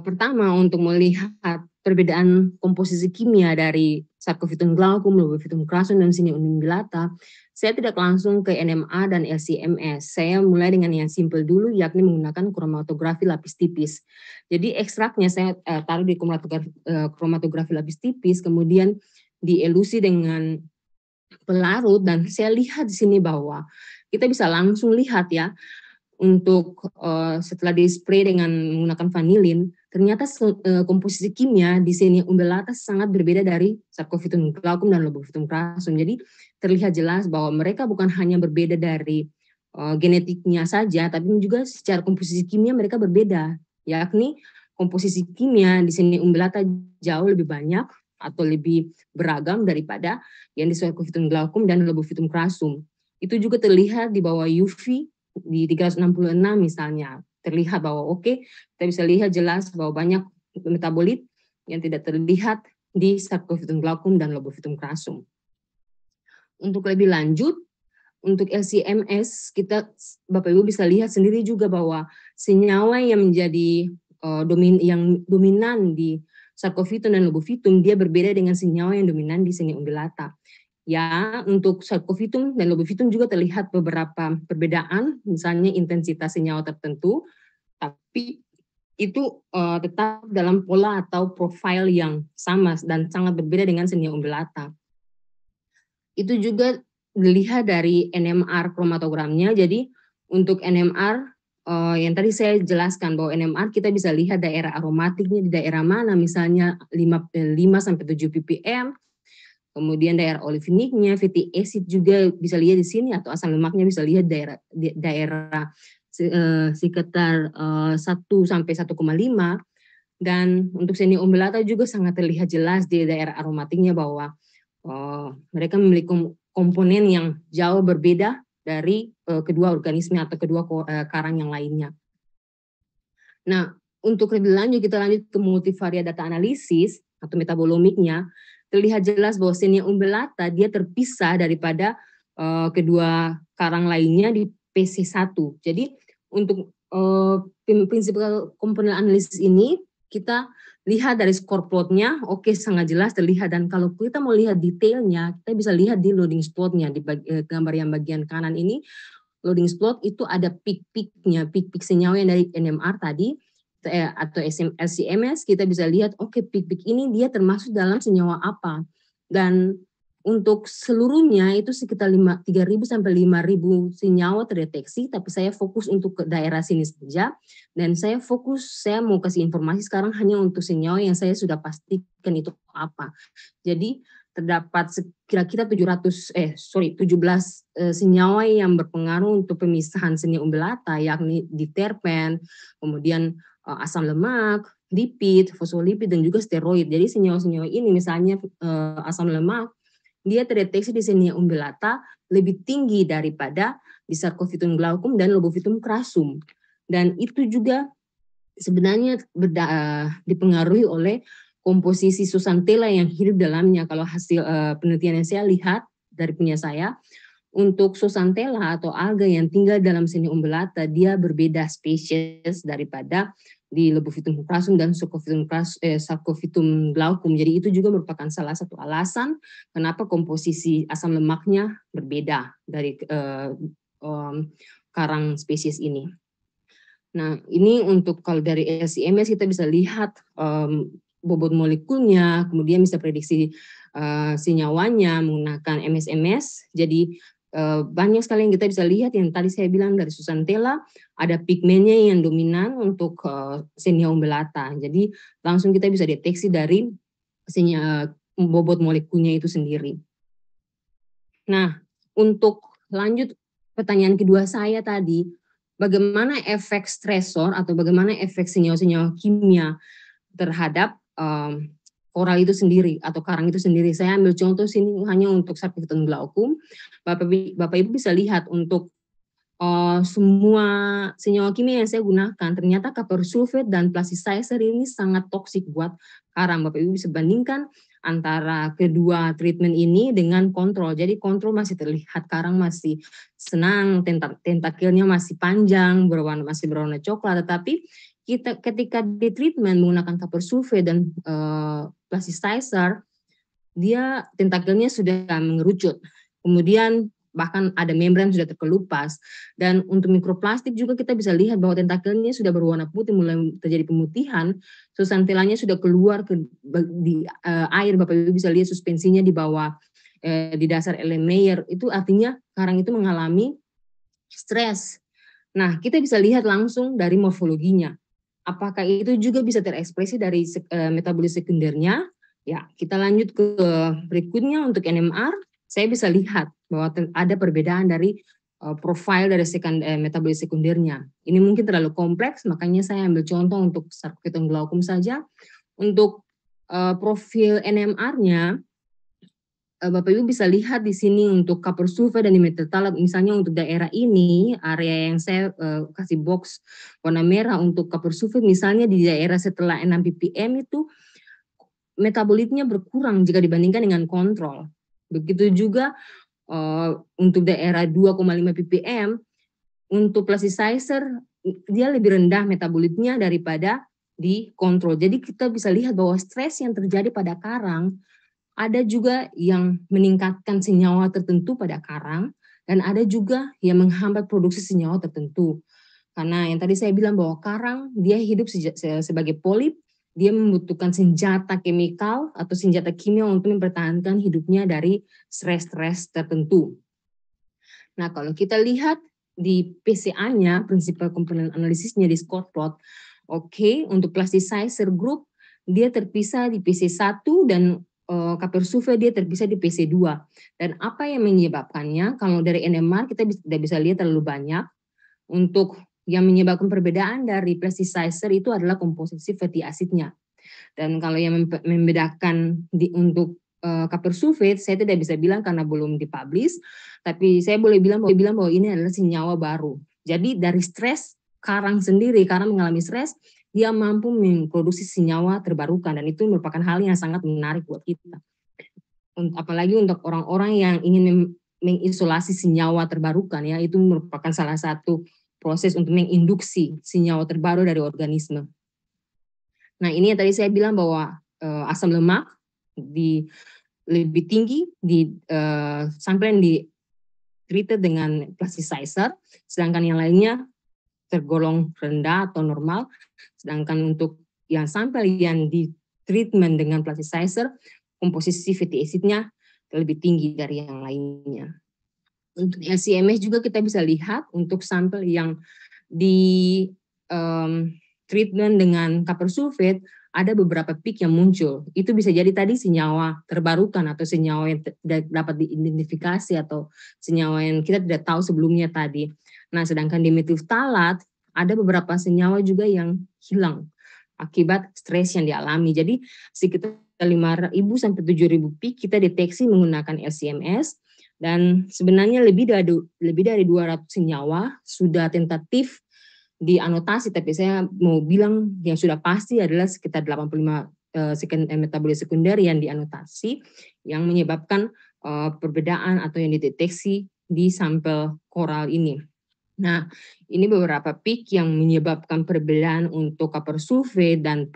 Pertama, untuk melihat perbedaan komposisi kimia dari Sarcophyton glaucum, Lobophytum crassum, dan Sine umbellata, saya tidak langsung ke NMR dan LC-MS. Saya mulai dengan yang simpel dulu, yakni menggunakan kromatografi lapis tipis. Jadi ekstraknya saya taruh di kromatografi lapis tipis, kemudian dielusi dengan pelarut, dan saya lihat di sini bahwa kita bisa langsung lihat ya, untuk setelah di-spray dengan menggunakan vanilin, ternyata komposisi kimia di Xenia umbellata sangat berbeda dari Sarcophytum glaucum dan Lobophytum crassum. Jadi terlihat jelas bahwa mereka bukan hanya berbeda dari genetiknya saja, tapi juga secara komposisi kimia mereka berbeda, yakni komposisi kimia di Xenia umbellata jauh lebih banyak atau lebih beragam daripada yang di Sarcophytum glaucum dan Lobophytum crassum. Itu juga terlihat di bawah UV di 366 misalnya, terlihat bahwa kita bisa lihat jelas bahwa banyak metabolit yang tidak terlihat di Sarcophytum glaucum dan Lobophytum crassum. Untuk lebih lanjut, untuk LC-MS kita Bapak Ibu bisa lihat sendiri juga bahwa senyawa yang menjadi yang dominan di Sarcophytum dan Lobophytum dia berbeda dengan senyawa yang dominan di Xenia umbellata. Ya, untuk Sarcophytum dan Lobophytum juga terlihat beberapa perbedaan, misalnya intensitas senyawa tertentu, tapi itu tetap dalam pola atau profil yang sama dan sangat berbeda dengan Xenia umbellata. Itu juga dilihat dari NMR kromatogramnya. Jadi untuk NMR yang tadi saya jelaskan bahwa NMR kita bisa lihat daerah aromatiknya di daerah mana, misalnya 5 sampai 7 ppm. Kemudian daerah oliviniknya, fatty acid juga bisa lihat di sini, atau asam lemaknya bisa lihat daerah sekitar 1 sampai 1,5. Dan untuk Xenia umbellata juga sangat terlihat jelas di daerah aromatiknya bahwa mereka memiliki komponen yang jauh berbeda dari kedua organisme atau kedua karang yang lainnya. Nah, untuk lebih lanjut kita lanjut ke multivariat data analisis atau metabolomiknya. Terlihat jelas bahwa Xenia umbellata dia terpisah daripada kedua karang lainnya di PC1. Jadi untuk prinsipal komponen analisis ini kita lihat dari score plotnya, sangat jelas terlihat. Dan kalau kita mau lihat detailnya, kita bisa lihat di loading plotnya di gambar yang bagian kanan ini. Loading plot itu ada peak-peaknya, peak-peak senyawa yang dari NMR tadi atau LC-MS, kita bisa lihat peak-peak ini dia termasuk dalam senyawa apa. Dan untuk seluruhnya itu sekitar 3.000 sampai 5.000 senyawa terdeteksi, tapi saya fokus untuk ke daerah sini saja. Dan saya mau kasih informasi sekarang hanya untuk senyawa yang saya sudah pastikan itu apa. Jadi terdapat kira-kira 17 senyawa yang berpengaruh untuk pemisahan Xenia umbellata, yakni diterpen, kemudian asam lemak, lipid, fosfolipid, dan juga steroid. Jadi senyawa-senyawa ini misalnya asam lemak, dia terdeteksi di Xenia umbellata lebih tinggi daripada di Sarcophytum glaucum dan Lobophytum crassum. Dan itu juga sebenarnya dipengaruhi oleh komposisi Zooxanthella yang hidup dalamnya. Kalau hasil penelitian yang saya lihat dari punya saya, untuk Zooxanthella atau alga yang tinggal dalam Xenia umbellata, dia berbeda spesies daripada di Lobophytum crassum dan Sarcophytum glaucum. Jadi itu juga merupakan salah satu alasan kenapa komposisi asam lemaknya berbeda dari karang spesies ini. Nah, ini untuk kalau dari LC-MS kita bisa lihat bobot molekulnya, kemudian bisa prediksi senyawanya menggunakan MS-MS. Jadi banyak sekali yang kita bisa lihat yang tadi saya bilang dari Zooxanthella, ada pigmennya yang dominan untuk Xenia umbellata. Jadi langsung kita bisa deteksi dari bobot molekulnya itu sendiri. Nah, untuk lanjut pertanyaan kedua saya tadi, bagaimana efek stresor atau bagaimana efek senyawa-senyawa kimia terhadap koral itu sendiri atau karang itu sendiri. Saya ambil contoh sini hanya untuk Sarcophytum glaucum. Bapak Ibu bisa lihat untuk semua senyawa kimia yang saya gunakan, ternyata copper sulfate dan plasticizer ini sangat toksik buat karang. Bapak Ibu bisa bandingkan antara kedua treatment ini dengan kontrol. Jadi kontrol masih terlihat karang masih senang, tentakelnya masih panjang, masih berwarna coklat, tetapi ketika di treatment menggunakan copper sulfate dan plasticizer, dia tentakelnya sudah mengerucut. Kemudian bahkan ada membran sudah terkelupas. Dan untuk mikroplastik juga kita bisa lihat bahwa tentakelnya sudah berwarna putih, mulai terjadi pemutihan. Zooxanthellanya sudah keluar di air. Bapak Ibu bisa lihat suspensinya di bawah di dasar Erlenmeyer. Itu artinya karang itu mengalami stres. Nah, kita bisa lihat langsung dari morfologinya. Apakah itu juga bisa terekspresi dari metabolit sekundernya? Ya, kita lanjut ke berikutnya untuk NMR. Saya bisa lihat bahwa ada perbedaan dari profil dari metabolit sekundernya. Ini mungkin terlalu kompleks, makanya saya ambil contoh untuk sarkoidom glaukom saja. Untuk profil NMR-nya, Bapak Ibu bisa lihat di sini untuk copper sulfate dan dimethyl misalnya untuk daerah ini, area yang saya kasih box warna merah untuk copper sulfate, misalnya di daerah setelah 6 ppm itu metabolitnya berkurang jika dibandingkan dengan kontrol. Begitu juga untuk daerah 2,5 ppm, untuk plasticizer dia lebih rendah metabolitnya daripada di kontrol. Jadi kita bisa lihat bahwa stres yang terjadi pada karang ada juga yang meningkatkan senyawa tertentu pada karang, dan ada juga yang menghambat produksi senyawa tertentu. Karena yang tadi saya bilang bahwa karang dia hidup sebagai polip, dia membutuhkan senjata kimikal atau senjata kimia untuk mempertahankan hidupnya dari stres-stres tertentu. Nah, kalau kita lihat di PCA-nya, Principal Component Analysis-nya di Scott plot, oke, untuk plasticizer group dia terpisah di PC1 dan copper sulfate dia terpisah di PC2. Dan apa yang menyebabkannya? Kalau dari NMR kita tidak bisa lihat terlalu banyak. Untuk yang menyebabkan perbedaan dari plasticizer itu adalah komposisi fatty acidnya. Dan kalau yang membedakan untuk copper sulfate, saya tidak bisa bilang karena belum dipublish, tapi saya boleh bilang bahwa ini adalah senyawa baru. Jadi dari stres karang sendiri, karena mengalami stres, dia mampu memproduksi senyawa terbarukan, dan itu merupakan hal yang sangat menarik buat kita. Apalagi untuk orang-orang yang ingin mengisolasi senyawa terbarukan, ya, itu merupakan salah satu proses untuk menginduksi senyawa terbaru dari organisme. Nah, ini yang tadi saya bilang bahwa asam lemak lebih tinggi di sampel yang treated dengan plasticizer, sedangkan yang lainnya tergolong rendah atau normal. Sedangkan untuk yang sampel yang di treatment dengan plasticizer, komposisi fatty acid-nya lebih tinggi dari yang lainnya. Untuk LCMS juga kita bisa lihat untuk sampel yang di treatment dengan copper sulfate, ada beberapa peak yang muncul. Itu bisa jadi tadi senyawa terbarukan atau senyawa yang tidak dapat diidentifikasi atau senyawa yang kita tidak tahu sebelumnya tadi. Nah, sedangkan di metylphthalate ada beberapa senyawa juga yang hilang akibat stres yang dialami. Jadi sekitar 5.000 sampai 7.000 peak kita deteksi menggunakan LCMS, dan sebenarnya lebih dari 200 senyawa sudah tentatif dianotasi, tapi saya mau bilang yang sudah pasti adalah sekitar 85 metabolit sekunder yang dianotasi yang menyebabkan perbedaan atau yang dideteksi di sampel koral ini. Nah, ini beberapa peak yang menyebabkan perbedaan untuk copper sulfate dan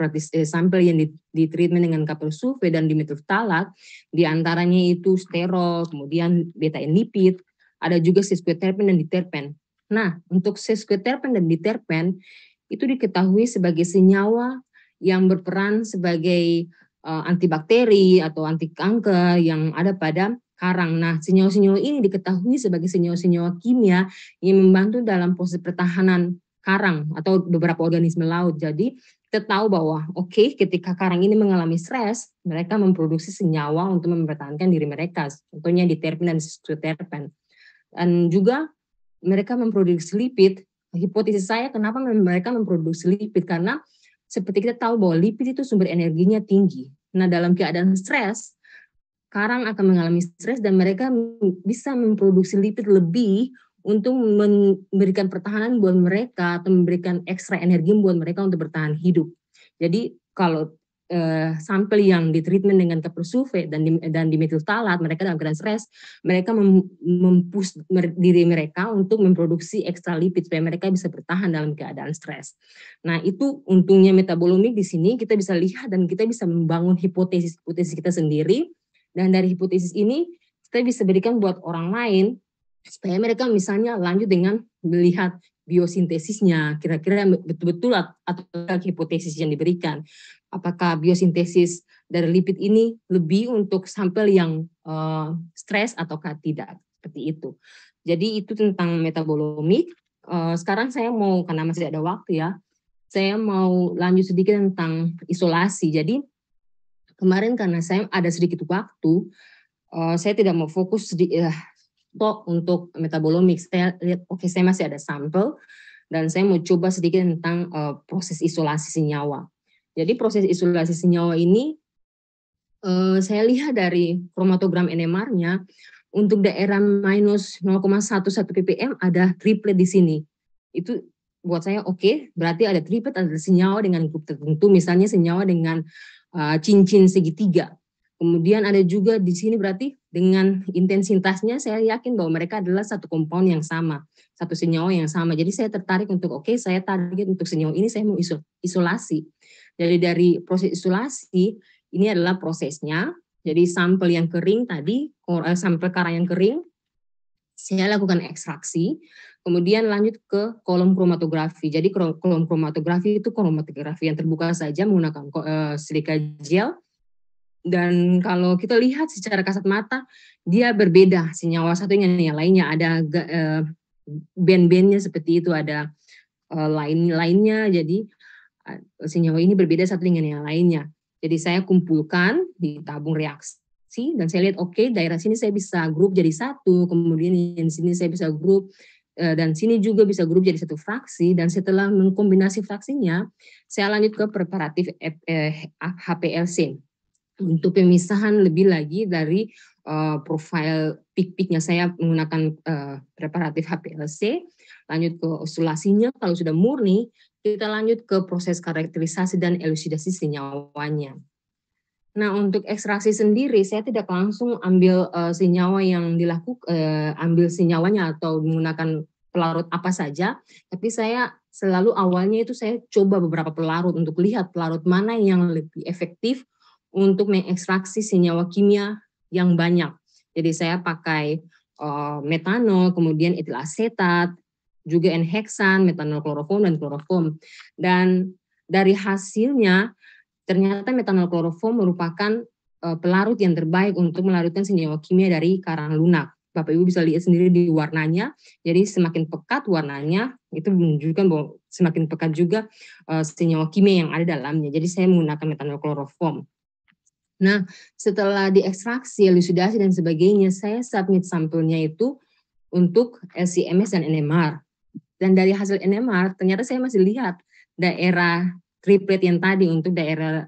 sampel yang di treatment dengan copper sulfate dan dimetylphthalate, di antaranya itu sterol, kemudian beta-N lipid, ada juga sesquiterpen dan diterpen. Nah, untuk sesquiterpen dan diterpen itu diketahui sebagai senyawa yang berperan sebagai antibakteri atau anti kanker yang ada pada karang. Nah, senyawa-senyawa ini diketahui sebagai senyawa-senyawa kimia yang membantu dalam proses pertahanan karang atau beberapa organisme laut. Jadi kita tahu bahwa ketika karang ini mengalami stres, mereka memproduksi senyawa untuk mempertahankan diri mereka. Contohnya diterpen dan sesquiterpen. Dan juga mereka memproduksi lipid. Hipotesis saya kenapa mereka memproduksi lipid, karena seperti kita tahu bahwa lipid itu sumber energinya tinggi. Nah, dalam keadaan stres, karang akan mengalami stres dan mereka bisa memproduksi lipid lebih untuk memberikan pertahanan buat mereka atau memberikan ekstra energi buat mereka untuk bertahan hidup. Jadi kalau sampel yang ditreatment dengan copper sulfate dan dimetylphthalate, mereka dalam keadaan stres, mereka mempush diri mereka untuk memproduksi ekstra lipid supaya mereka bisa bertahan dalam keadaan stres. Nah, itu untungnya metabolomik di sini kita bisa lihat dan kita bisa membangun hipotesis kita sendiri, dan dari hipotesis ini kita bisa berikan buat orang lain supaya mereka misalnya lanjut dengan melihat biosintesisnya, kira-kira betul-betul atau hipotesis yang diberikan. Apakah biosintesis dari lipid ini lebih untuk sampel yang stres ataukah tidak, seperti itu. Jadi itu tentang metabolomik. sekarang saya mau, karena masih ada waktu ya, saya mau lanjut sedikit tentang isolasi. Jadi kemarin karena saya ada sedikit waktu, saya tidak mau fokus untuk metabolomik. Saya lihat, oke, saya masih ada sampel dan saya mau coba sedikit tentang proses isolasi senyawa. Jadi proses isolasi senyawa ini saya lihat dari kromatogram NMR-nya untuk daerah minus 0,11 ppm ada triplet di sini. Itu buat saya oke, berarti ada triplet, ada senyawa dengan grup tertentu, misalnya senyawa dengan cincin segitiga. Kemudian ada juga di sini berarti dengan intensitasnya saya yakin bahwa mereka adalah satu compound yang sama, satu senyawa yang sama. Jadi saya tertarik untuk saya target untuk senyawa ini saya mau isolasi. Jadi dari proses isolasi ini adalah prosesnya. Jadi sampel yang kering tadi, sampel karang yang kering, saya lakukan ekstraksi, kemudian lanjut ke kolom kromatografi. Jadi kolom kromatografi itu kromatografi yang terbuka saja menggunakan silika gel. Dan kalau kita lihat secara kasat mata, dia berbeda senyawa satu dengan yang lainnya. Ada band-bandnya seperti itu, ada lainnya. Jadi senyawa ini berbeda satu dengan yang lainnya. Jadi saya kumpulkan di tabung reaksi dan saya lihat oke, daerah sini saya bisa grup jadi satu, kemudian yang sini saya bisa grup dan sini juga bisa grup jadi satu fraksi, dan setelah mengkombinasi fraksinya saya lanjut ke preparatif HPLC untuk pemisahan lebih lagi dari profil peak-peaknya. Saya menggunakan preparatif HPLC, lanjut ke isolasinya. Kalau sudah murni, kita lanjut ke proses karakterisasi dan elusidasi senyawanya. Nah, untuk ekstraksi sendiri, saya tidak langsung ambil senyawa yang ambil senyawanya atau menggunakan pelarut apa saja, tapi saya selalu awalnya itu saya coba beberapa pelarut untuk lihat pelarut mana yang lebih efektif untuk mengekstraksi senyawa kimia yang banyak. Jadi saya pakai metanol, kemudian etil asetat, juga N-heksan, metanol kloroform dan kloroform. Dan dari hasilnya ternyata metanol kloroform merupakan pelarut yang terbaik untuk melarutkan senyawa kimia dari karang lunak. Bapak Ibu bisa lihat sendiri di warnanya. Jadi semakin pekat warnanya, itu menunjukkan bahwa semakin pekat juga senyawa kimia yang ada dalamnya. Jadi saya menggunakan metanol kloroform. Nah, setelah diekstraksi, elusidasi dan sebagainya, saya submit sampelnya itu untuk LC-MS dan NMR. Dan dari hasil NMR, ternyata saya masih lihat daerah triplet yang tadi untuk daerah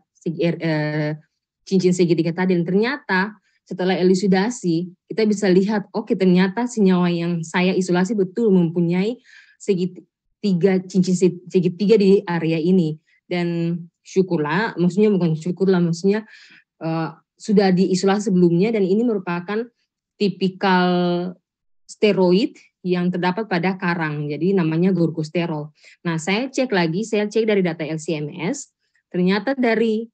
cincin segitiga tadi. Dan ternyata setelah elusidasi, kita bisa lihat, oke, ternyata senyawa yang saya isolasi betul mempunyai cincin segitiga di area ini. Dan syukurlah, maksudnya sudah diisolasi sebelumnya, dan ini merupakan tipikal steroid yang terdapat pada karang, jadi namanya gorgosterol. Nah, saya cek dari data LC-MS, ternyata dari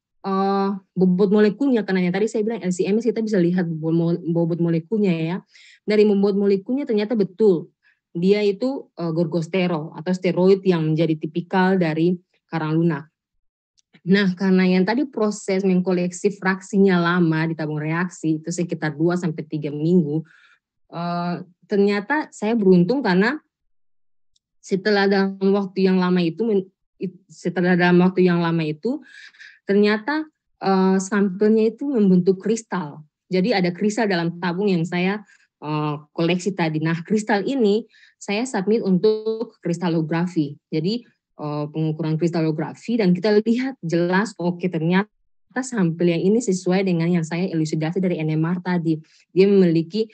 bobot molekulnya, karena yang tadi saya bilang LC-MS kita bisa lihat bobot molekulnya ya. Dari bobot molekulnya ternyata betul, dia itu gorgosterol atau steroid yang menjadi tipikal dari karang lunak. Nah, karena yang tadi proses mengkoleksi fraksinya lama di tabung reaksi, itu sekitar 2-3 minggu, ternyata saya beruntung karena setelah dalam waktu yang lama itu, ternyata sampelnya itu membentuk kristal. Jadi ada kristal dalam tabung yang saya koleksi tadi. Nah, kristal ini saya submit untuk kristalografi. Jadi pengukuran kristalografi, dan kita lihat jelas oke, ternyata sampel yang ini sesuai dengan yang saya elusidasi dari NMR tadi. Dia memiliki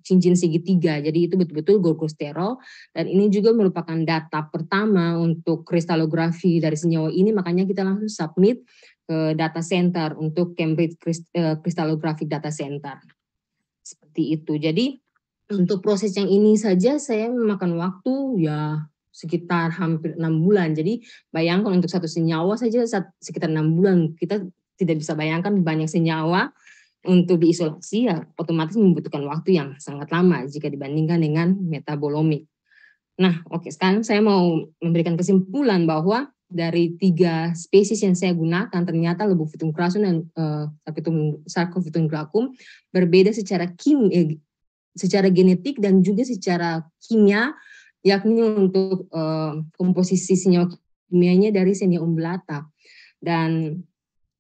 cincin segitiga. Jadi itu betul-betul gorgosterol, dan ini juga merupakan data pertama untuk kristalografi dari senyawa ini, makanya kita langsung submit ke data center untuk Cambridge Crystallographic Data Center. Seperti itu. Jadi untuk proses yang ini saja saya memakan waktu ya sekitar hampir 6 bulan. Jadi bayangkan untuk satu senyawa saja sekitar 6 bulan. Kita tidak bisa bayangkan banyak senyawa untuk diisolasi, ya otomatis membutuhkan waktu yang sangat lama jika dibandingkan dengan metabolomik. Nah, oke, sekarang saya mau memberikan kesimpulan bahwa dari 3 spesies yang saya gunakan, ternyata Lobophytum crassum dan Sarcophytum glaucum berbeda secara genetik dan juga secara kimia yakni untuk komposisi senyawa kimianya dari senyawa umbellata. Dan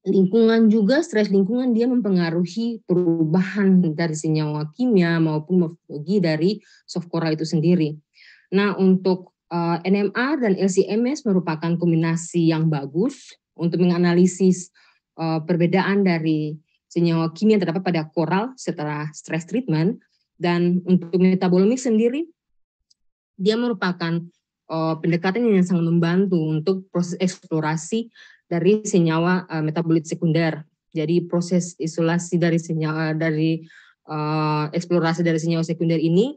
lingkungan juga, stres lingkungan dia mempengaruhi perubahan dari senyawa kimia maupun morfologi dari soft coral itu sendiri. Nah, untuk NMR dan LC-MS merupakan kombinasi yang bagus untuk menganalisis perbedaan dari senyawa kimia yang terdapat pada koral setelah stress treatment. Dan untuk metabolimik sendiri, dia merupakan pendekatan yang sangat membantu untuk proses eksplorasi dari senyawa metabolit sekunder. Jadi proses isolasi dari senyawa eksplorasi dari senyawa sekunder ini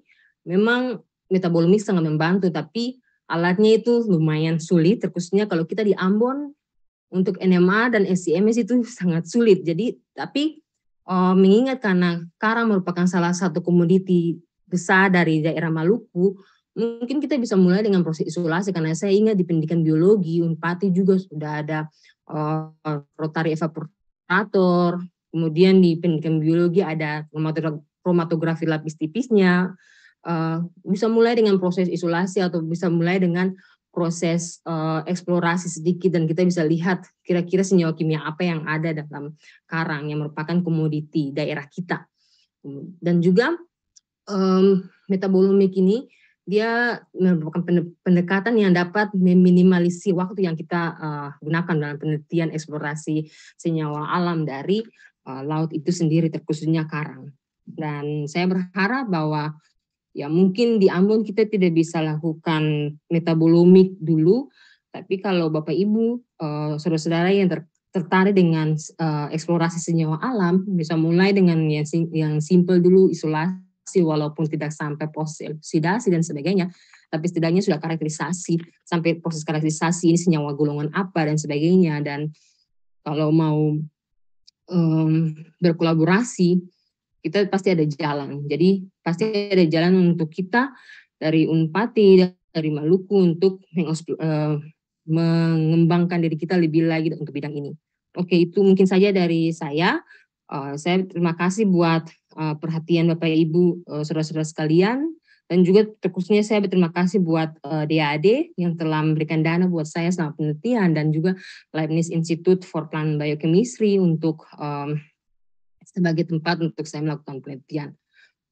memang metabolimik sangat membantu, tapi alatnya itu lumayan sulit, terkhususnya kalau kita di Ambon untuk NMA dan SCMS itu sangat sulit. Jadi tapi mengingat karena karang merupakan salah satu komoditi besar dari daerah Maluku, mungkin kita bisa mulai dengan proses isolasi, karena saya ingat di pendidikan biologi Unpati juga sudah ada rotary evaporator, kemudian di pendidikan biologi ada kromatografi lapis tipisnya. Bisa mulai dengan proses isolasi atau bisa mulai dengan proses eksplorasi sedikit, dan kita bisa lihat kira-kira senyawa kimia apa yang ada dalam karang yang merupakan komoditi daerah kita. Dan juga metabolimik ini dia merupakan pendekatan yang dapat meminimalisir waktu yang kita gunakan dalam penelitian eksplorasi senyawa alam dari laut itu sendiri, terkhususnya karang. Dan saya berharap bahwa ya mungkin di Ambon kita tidak bisa lakukan metabolimik dulu, tapi kalau Bapak Ibu, saudara-saudara yang tertarik dengan eksplorasi senyawa alam, bisa mulai dengan yang simple dulu, isolasi walaupun tidak sampai proses oksidasi dan sebagainya, tapi setidaknya sudah karakterisasi, sampai proses karakterisasi ini senyawa golongan apa dan sebagainya. Dan kalau mau berkolaborasi, kita pasti ada jalan. Jadi pasti ada jalan untuk kita dari Unpati, dari Maluku untuk mengembangkan diri kita lebih lagi untuk bidang ini. Oke, itu mungkin saja dari saya. Saya terima kasih buat perhatian Bapak Ibu, saudara-saudara sekalian. Dan juga terkhususnya saya berterima kasih buat DAAD yang telah memberikan dana buat saya selama penelitian, dan juga Leibniz Institute for Plant Biochemistry untuk sebagai tempat untuk saya melakukan penelitian.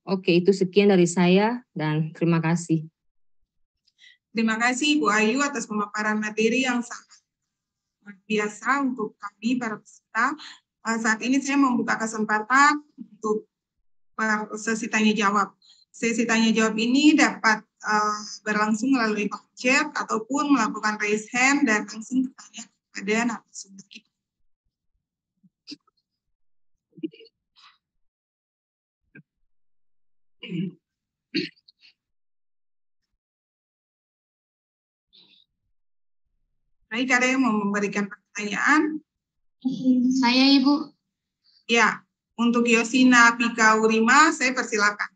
Oke, itu sekian dari saya dan terima kasih. Terima kasih Ibu Ayu atas pemaparan materi yang sangat luar biasa untuk kami para peserta. Saat ini saya membuka kesempatan untuk sesi tanya jawab. Sesi tanya jawab ini dapat berlangsung melalui chat ataupun melakukan raise hand dan langsung bertanya kepada narasumber kita. Baik, ada yang mau memberikan pertanyaan? Saya, Ibu. Ya, untuk Yosina Pika Urima, saya persilakan.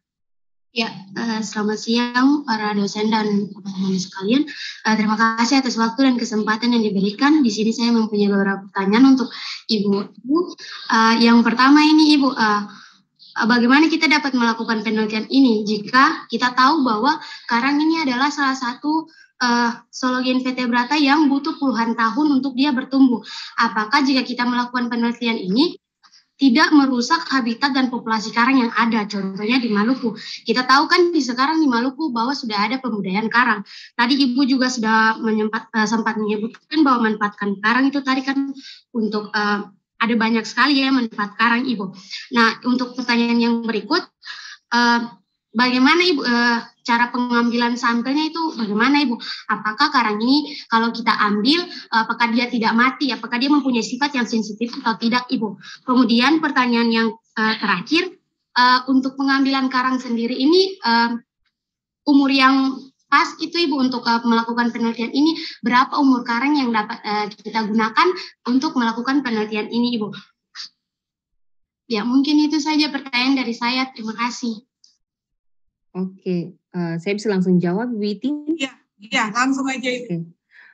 Ya, selamat siang para dosen dan teman-teman sekalian. Terima kasih atas waktu dan kesempatan yang diberikan. Di sini saya mempunyai beberapa pertanyaan untuk Ibu. Yang pertama ini, Ibu, bagaimana kita dapat melakukan penelitian ini jika kita tahu bahwa karang ini adalah salah satu zoologi invertebrata yang butuh puluhan tahun untuk dia bertumbuh. Apakah jika kita melakukan penelitian ini tidak merusak habitat dan populasi karang yang ada, contohnya di Maluku. Kita tahu kan sekarang di Maluku bahwa sudah ada pembudayaan karang. Tadi Ibu juga sudah sempat menyebutkan bahwa manfaatkan karang itu tadi kan untuk ada banyak sekali ya manfaat karang, Ibu. Nah, untuk pertanyaan yang berikut, bagaimana Ibu cara pengambilan sampelnya itu bagaimana Ibu? Apakah karang ini kalau kita ambil, apakah dia tidak mati? Apakah dia mempunyai sifat yang sensitif atau tidak, Ibu? Kemudian pertanyaan yang terakhir, untuk pengambilan karang sendiri ini umur yang pas itu Ibu untuk melakukan penelitian ini, berapa umur karang yang dapat kita gunakan untuk melakukan penelitian ini, Ibu? Ya, mungkin itu saja pertanyaan dari saya. Terima kasih. Oke, saya bisa langsung jawab, Bu Iti? Iya, langsung aja itu.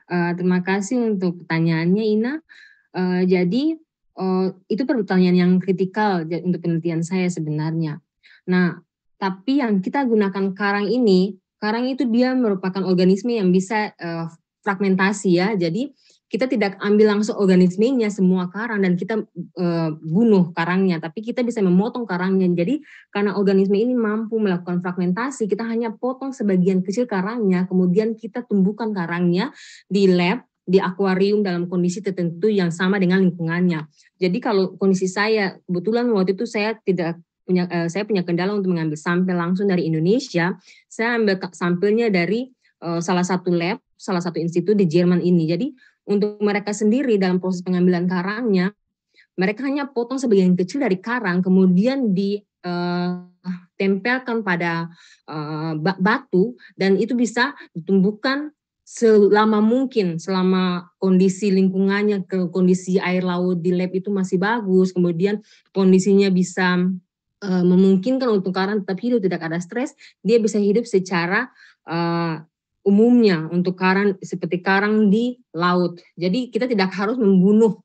Terima kasih untuk pertanyaannya, Ina. Jadi itu pertanyaan yang kritikal untuk penelitian saya sebenarnya. Nah, tapi yang kita gunakan karang ini karang itu dia merupakan organisme yang bisa fragmentasi ya. Jadi kita tidak ambil langsung organismenya semua karang dan kita bunuh karangnya, tapi kita bisa memotong karangnya. Jadi karena organisme ini mampu melakukan fragmentasi, kita hanya potong sebagian kecil karangnya, kemudian kita tumbuhkan karangnya di lab, di akuarium dalam kondisi tertentu yang sama dengan lingkungannya. Jadi kalau kondisi saya, kebetulan waktu itu saya punya kendala untuk mengambil sampel langsung dari Indonesia. Saya ambil sampelnya dari salah satu lab, salah satu institut di Jerman ini. Jadi untuk mereka sendiri dalam proses pengambilan karangnya, mereka hanya potong sebagian kecil dari karang, kemudian ditempelkan pada batu, dan itu bisa ditumbuhkan selama mungkin, selama kondisi lingkungannya, kondisi air laut di lab itu masih bagus, kemudian kondisinya bisa memungkinkan untuk karang tetap hidup, tidak ada stres, dia bisa hidup secara umumnya untuk karang seperti karang di laut. Jadi kita tidak harus membunuh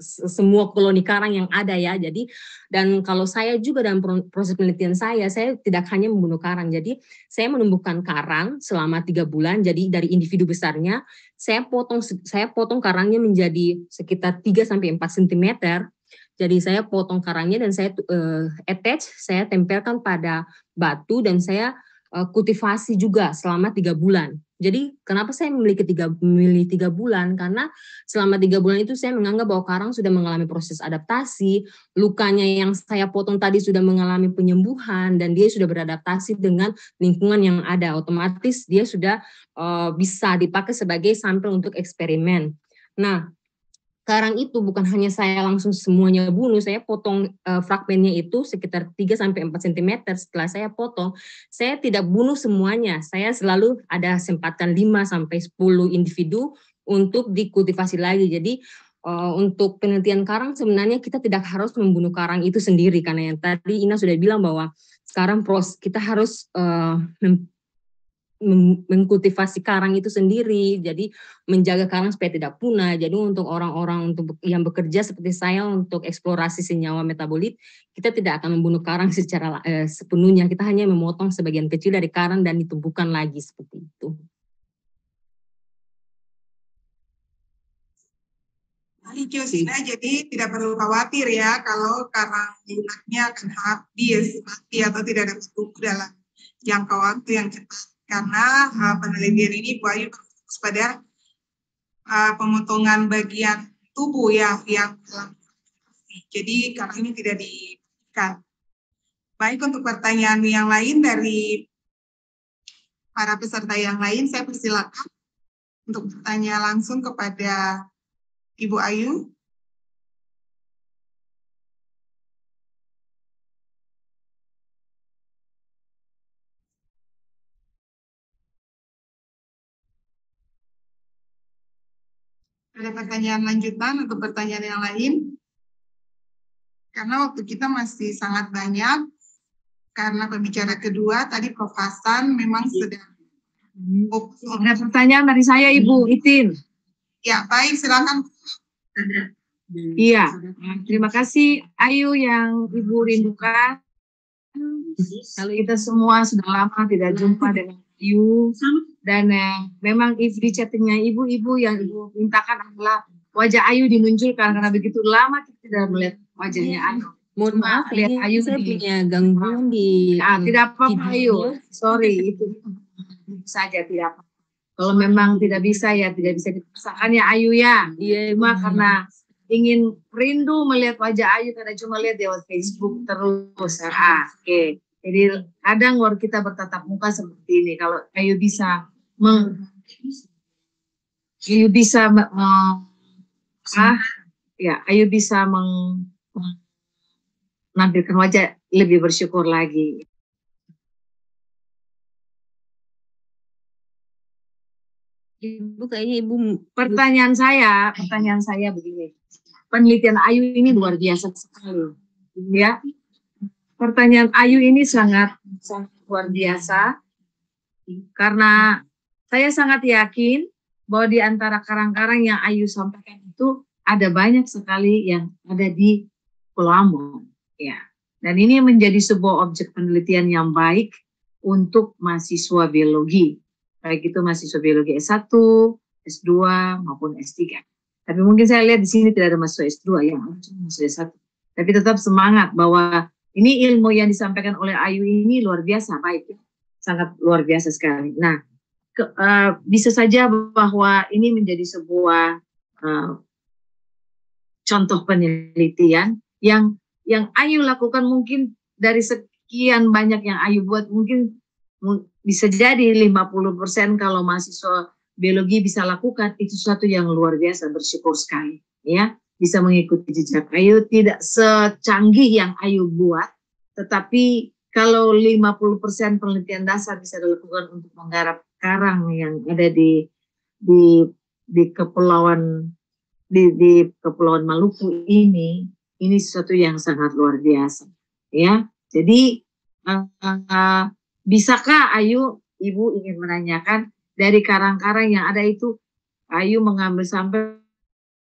semua koloni karang yang ada ya. Jadi dan kalau saya juga dalam proses penelitian saya tidak hanya membunuh karang. Jadi saya menumbuhkan karang selama 3 bulan. Jadi dari individu besarnya saya potong karangnya menjadi sekitar 3 sampai 4 cm. Jadi saya potong karangnya dan saya saya tempelkan pada batu dan saya kultivasi juga selama 3 bulan. Jadi kenapa saya memilih 3 bulan? Karena selama 3 bulan itu saya menganggap bahwa karang sudah mengalami proses adaptasi, lukanya yang saya potong tadi sudah mengalami penyembuhan, dan dia sudah beradaptasi dengan lingkungan yang ada. Otomatis dia sudah bisa dipakai sebagai sampel untuk eksperimen. Nah, karang itu bukan hanya saya langsung semuanya bunuh, saya potong fragmennya itu sekitar 3-4 cm. Setelah saya potong, saya tidak bunuh semuanya. Saya selalu ada sempatkan 5-10 individu untuk dikultivasi lagi. Jadi untuk penelitian karang sebenarnya kita tidak harus membunuh karang itu sendiri, karena yang tadi Ina sudah bilang bahwa sekarang kita harus mengkultivasi karang itu sendiri, jadi menjaga karang supaya tidak punah. Jadi untuk orang-orang yang bekerja seperti saya untuk eksplorasi senyawa metabolit, kita tidak akan membunuh karang secara sepenuhnya, kita hanya memotong sebagian kecil dari karang dan ditumbuhkan lagi seperti itu. Baik Yosina, jadi tidak perlu khawatir ya kalau karang lunaknya akan habis, mati atau tidak ada tumbuh dalam jangka waktu yang cepat. Karena penelitian ini Bu Ayu fokus pada pemotongan bagian tubuh ya yang dalam. Jadi karena ini tidak diikat. Baik, untuk pertanyaan yang lain dari para peserta yang lain, saya persilakan untuk bertanya langsung kepada Ibu Ayu. Ada pertanyaan lanjutan atau pertanyaan yang lain? Karena waktu kita masih sangat banyak. Karena pembicara kedua tadi Prof. Hasan memang sedang fokus. Ada pertanyaan dari saya, Ibu Itin. Ya, baik, silakan. Iya, terima kasih Ayu yang Ibu rindukan. Kalau kita semua sudah lama tidak jumpa dengan Ayu, dan memang di chattingnya ibu-ibu yang Ibu mintakan adalah wajah Ayu dimunculkan, karena begitu lama kita tidak melihat wajahnya Ayu. Mohon maaf, lihat Ayu saya punya gangguan di tidak apa-apa Ayu, sorry, itu saja tidak apa. Kalau memang tidak bisa ya tidak bisa dipaksakan ya Ayu ya. Iya, cuma karena ingin rindu melihat wajah Ayu karena cuma lihat di Facebook terus. Oke. Jadi kadang waktu kita bertatap muka seperti ini, kalau Ayu bisa Ayu bisa menampilkan wajah, lebih bersyukur lagi. Ibu kayaknya pertanyaan saya begini. Penelitian Ayu ini luar biasa sekali. Ya. Pertanyaan Ayu ini sangat luar biasa. Karena saya sangat yakin bahwa di antara karang-karang yang Ayu sampaikan itu ada banyak sekali yang ada di Pulau Ambon. Ya. Dan ini menjadi sebuah objek penelitian yang baik untuk mahasiswa biologi, baik itu mahasiswa biologi S1, S2 maupun S3. Tapi mungkin saya lihat di sini tidak ada mahasiswa S2 ya, mahasiswa S1. Tapi tetap semangat bahwa ini ilmu yang disampaikan oleh Ayu ini luar biasa, baik, sangat luar biasa sekali. Nah, bisa saja bahwa ini menjadi sebuah contoh penelitian yang Ayu lakukan, mungkin dari sekian banyak yang Ayu buat mungkin bisa jadi 50% kalau mahasiswa biologi bisa lakukan, itu sesuatu yang luar biasa, bersyukur sekali ya, bisa mengikuti jejak Ayu. Tidak secanggih yang Ayu buat, tetapi kalau 50% penelitian dasar bisa dilakukan untuk menggarap karang yang ada di kepulauan di Kepulauan Maluku ini sesuatu yang sangat luar biasa ya. Jadi bisakah Ayu, Ibu ingin menanyakan, dari karang-karang yang ada itu Ayu mengambil sampel,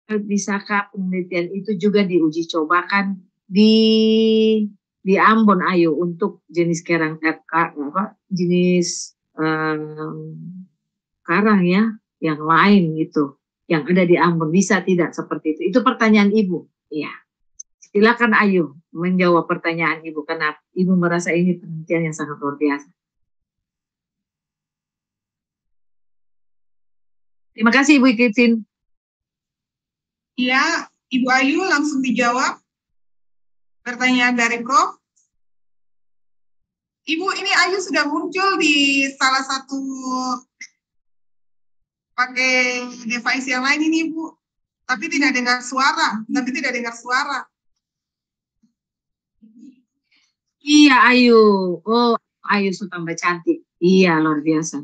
bisakah penelitian itu juga diuji cobakan di Ambon Ayu untuk jenis karang jenis karang ya yang lain gitu yang ada di Ambon, bisa tidak seperti itu? Itu pertanyaan Ibu. Iya. Silakan Ayu menjawab pertanyaan Ibu, karena Ibu merasa ini penelitian yang sangat luar biasa. Terima kasih Ibu Christine. Iya, Ibu Ayu langsung dijawab pertanyaan dari Prof. Ibu, ini Ayu sudah muncul di salah satu pakai device yang lain ini, Ibu. Tapi tidak dengar suara. Iya Ayu. Oh, Ayu sudah tambah cantik. Iya, luar biasa.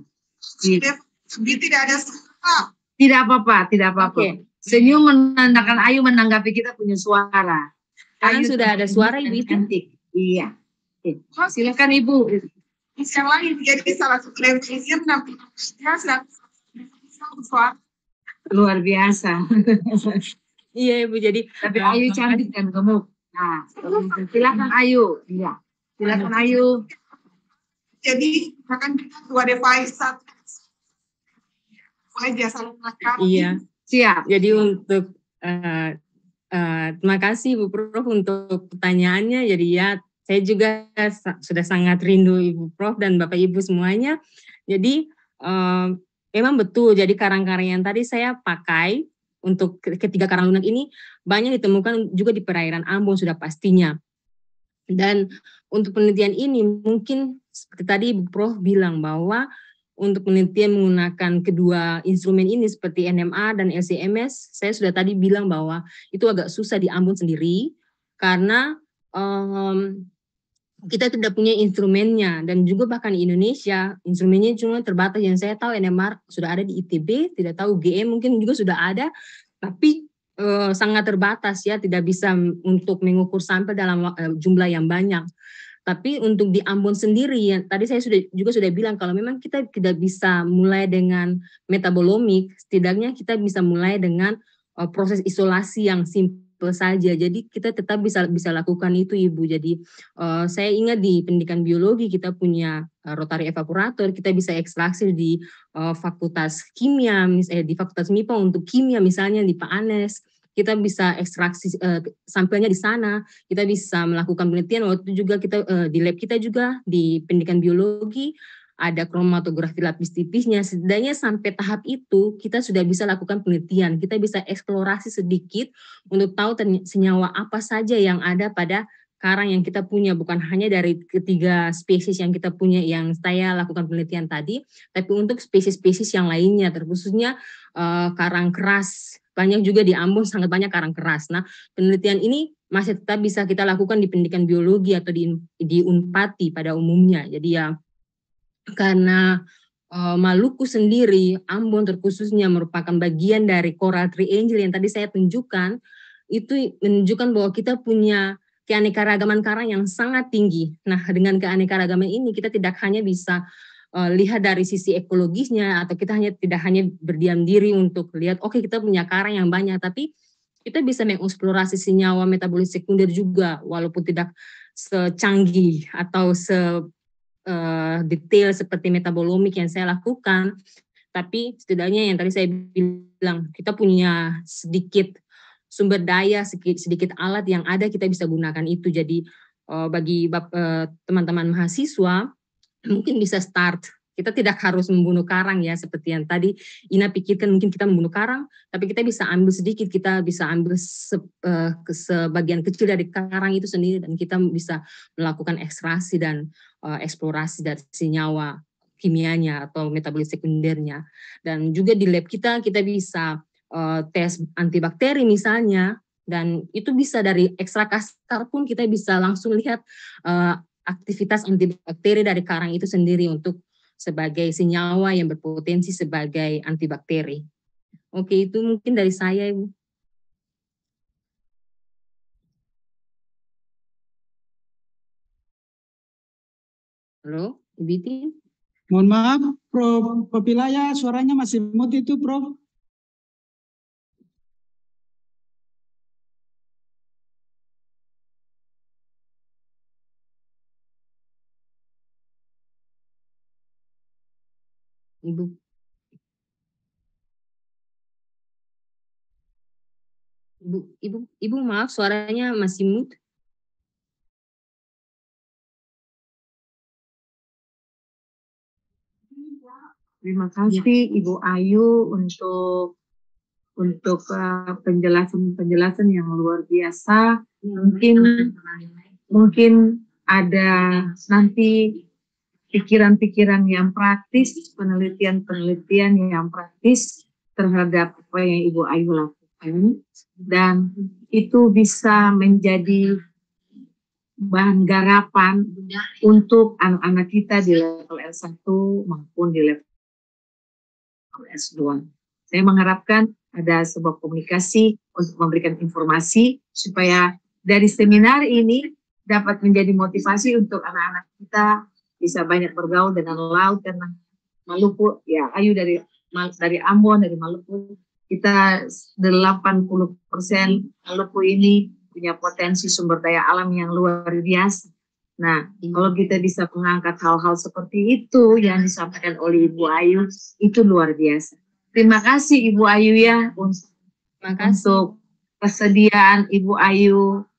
Tidak ada suara. Tidak apa-apa. Okay. Senyum menandakan Ayu menanggapi kita punya suara. Ayu sudah ada suara Ibu. Cantik. Iya. Silakan Ibu. Yang lain, jadi salah satu definisinya sudah suara. Luar biasa. Iya Ibu, jadi tapi Ayu cantik dan gemuk. Nah, silakan Ayu. Iya. Silakan Ayu. Jadi akan kita dua device satu. Aja saling melengkapi. Iya. Siap. Jadi untuk terima kasih Bu Prof untuk pertanyaannya. Jadi ya saya juga sudah sangat rindu Ibu Prof dan Bapak Ibu semuanya. Jadi memang betul. Jadi karang-karang yang tadi saya pakai untuk ketiga karang lunak ini banyak ditemukan juga di perairan Ambon sudah pastinya. Dan untuk penelitian ini mungkin seperti tadi Ibu Prof bilang bahwa untuk penelitian menggunakan kedua instrumen ini seperti NMA dan LC-MS, saya sudah tadi bilang bahwa itu agak susah di Ambon sendiri karena kita tidak punya instrumennya, dan juga bahkan di Indonesia instrumennya cuma terbatas. Yang saya tahu NMR sudah ada di ITB, tidak tahu GM mungkin juga sudah ada, tapi sangat terbatas ya, tidak bisa untuk mengukur sampel dalam jumlah yang banyak. Tapi untuk di Ambon sendiri, yang tadi saya sudah bilang kalau memang kita tidak bisa mulai dengan metabolomik, setidaknya kita bisa mulai dengan proses isolasi yang simpel saja. Jadi kita tetap bisa lakukan itu Ibu. Jadi saya ingat di pendidikan biologi kita punya rotary evaporator, kita bisa ekstraksi di fakultas kimia, di fakultas MIPA untuk kimia misalnya di Pak Anes. Kita bisa ekstraksi sampelnya di sana, kita bisa melakukan penelitian. Waktu itu juga kita di lab kita juga di pendidikan biologi ada kromatografi lapis tipisnya. Setidaknya sampai tahap itu kita sudah bisa lakukan penelitian, kita bisa eksplorasi sedikit untuk tahu senyawa apa saja yang ada pada karang yang kita punya, bukan hanya dari ketiga spesies yang kita punya yang saya lakukan penelitian tadi, tapi untuk spesies-spesies yang lainnya, terkhususnya karang keras. Banyak juga di Ambon, sangat banyak karang keras. Nah, penelitian ini masih tetap bisa kita lakukan di pendidikan biologi atau di Unpati pada umumnya. Jadi ya, karena Maluku sendiri, Ambon terkhususnya merupakan bagian dari Coral Triangle yang tadi saya tunjukkan, itu menunjukkan bahwa kita punya keanekaragaman karang yang sangat tinggi. Nah, dengan keanekaragaman ini kita tidak hanya bisa lihat dari sisi ekologisnya, atau kita tidak hanya berdiam diri untuk lihat oke, kita punya karang yang banyak, tapi kita bisa mengeksplorasi senyawa metabolit sekunder juga, walaupun tidak secanggih atau detail seperti metabolomik yang saya lakukan, tapi setidaknya yang tadi saya bilang, kita punya sedikit sumber daya, sedikit alat yang ada, kita bisa gunakan itu. Jadi bagi teman-teman mahasiswa mungkin bisa start. Kita tidak harus membunuh karang ya, seperti yang tadi Ina pikirkan mungkin kita membunuh karang, tapi kita bisa ambil sedikit, kita bisa ambil sebagian kecil dari karang itu sendiri, dan kita bisa melakukan ekstraksi dan eksplorasi dari senyawa kimianya atau metabolit sekundernya. Dan juga di lab kita bisa tes antibakteri misalnya, dan itu bisa dari ekstrak kasar pun kita bisa langsung lihat aktivitas antibakteri dari karang itu sendiri untuk sebagai senyawa yang berpotensi sebagai antibakteri. Oke, itu mungkin dari saya, Ibu. Halo, Ibu Tin? Mohon maaf, Prof. Papilaya, suaranya masih mute itu, Prof. Ibu maaf, suaranya masih mute. Terima kasih Ibu Ayu untuk penjelasan yang luar biasa. Mungkin ada nanti pikiran-pikiran yang praktis, penelitian yang praktis terhadap apa yang Ibu Ayu lakukan, dan itu bisa menjadi bahan garapan untuk anak-anak kita di level S1 maupun di level S2. Saya mengharapkan ada sebuah komunikasi untuk memberikan informasi supaya dari seminar ini dapat menjadi motivasi untuk anak-anak kita bisa banyak bergaul dengan laut dan Maluku. Ya, Ayu dari Ambon, dari Maluku, kita 80% Maluku ini punya potensi sumber daya alam yang luar biasa. Nah, kalau kita bisa mengangkat hal-hal seperti itu yang disampaikan oleh Ibu Ayu, itu luar biasa. Terima kasih Ibu Ayu ya untuk kesediaan Ibu Ayu.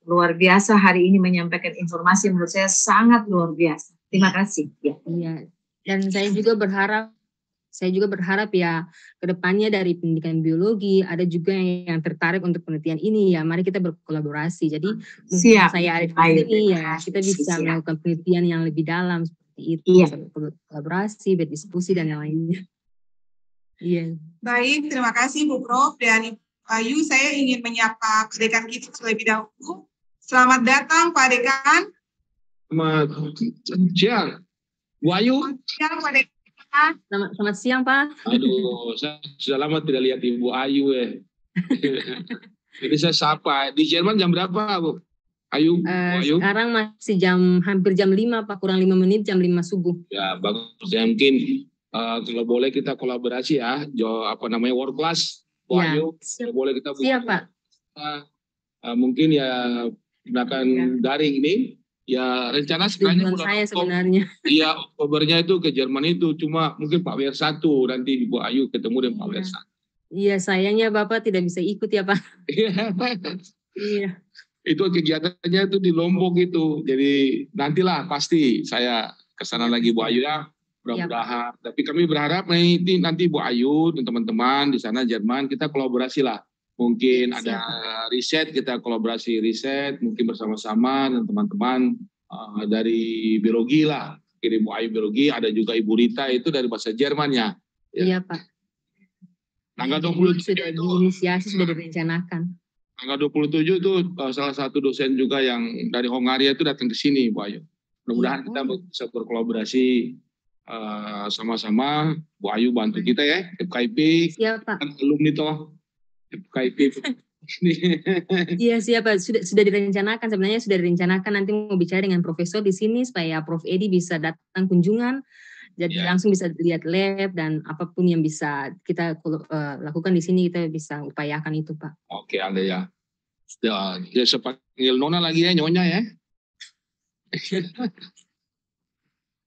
Luar biasa hari ini menyampaikan informasi menurut saya sangat luar biasa. Terima kasih. Ya. Iya. Dan saya juga berharap ya kedepannya dari pendidikan biologi ada juga yang tertarik untuk penelitian ini ya. Mari kita berkolaborasi. Jadi saya ada di sini ya kita bisa melakukan penelitian yang lebih dalam seperti itu. Iya. Berkolaborasi, berdiskusi dan yang lainnya. Iya. Baik, terima kasih Bu Prof dan Ibu Ayu. Saya ingin menyapa Pak Dekan kita terlebih dahulu. Selamat datang Pak Dekan. Selamat siang, Bu Ayu. Selamat siang Pak Dekan. Selamat siang Pak. Aduh, saya sudah lama tidak lihat Ibu Ayu ya. Jadi saya sapa. Di Jerman jam berapa Bu Ayu? Ayu? Sekarang masih hampir jam 5 Pak, kurang 5 menit, jam 5 subuh. Ya bagus. Ya mungkin kalau boleh kita kolaborasi ya. World class Bu Ayu. Kalau boleh kita buka. Siap Pak. Mungkin ya gunakan daring ini. Ya rencana sebenarnya saya sebenarnya. Iya, Oktobernya itu ke Jerman itu, cuma mungkin Pak WR1 nanti Ibu Ayu ketemu dengan Pak WR1. Iya, sayangnya Bapak tidak bisa ikut ya Pak. Iya. Itu kegiatannya itu di Lombok itu. Jadi nantilah pasti saya kesana lagi Bu Ayu ya. Mudah-mudahan. Tapi kami berharap nanti Bu Ayu dan teman-teman di sana Jerman kita kolaborasi lah. Mungkin ada riset, kita kolaborasi riset, mungkin bersama-sama dan teman-teman dari biologi lah. Ibu Ayu biologi, ada juga Ibu Rita itu dari bahasa Jerman ya. Iya Pak. Tanggal 27 sudah diinisiasi, sudah direncanakan. Tanggal 27 itu salah satu dosen juga yang dari Hongaria itu datang ke sini Bu Ayu. Mudah-mudahan kita bisa berkolaborasi sama-sama. Bu Ayu bantu kita ya, FKIP. Siap Pak. Alumni toh. KIP. Iya siap Pak, sudah direncanakan, sebenarnya sudah direncanakan nanti mau bicara dengan profesor di sini supaya Prof Edi bisa datang kunjungan, jadi langsung bisa lihat lab dan apapun yang bisa kita lakukan di sini kita bisa upayakan itu Pak. Oke, ada ya. Ya sepanggil Nona lagi ya, Nyonya ya.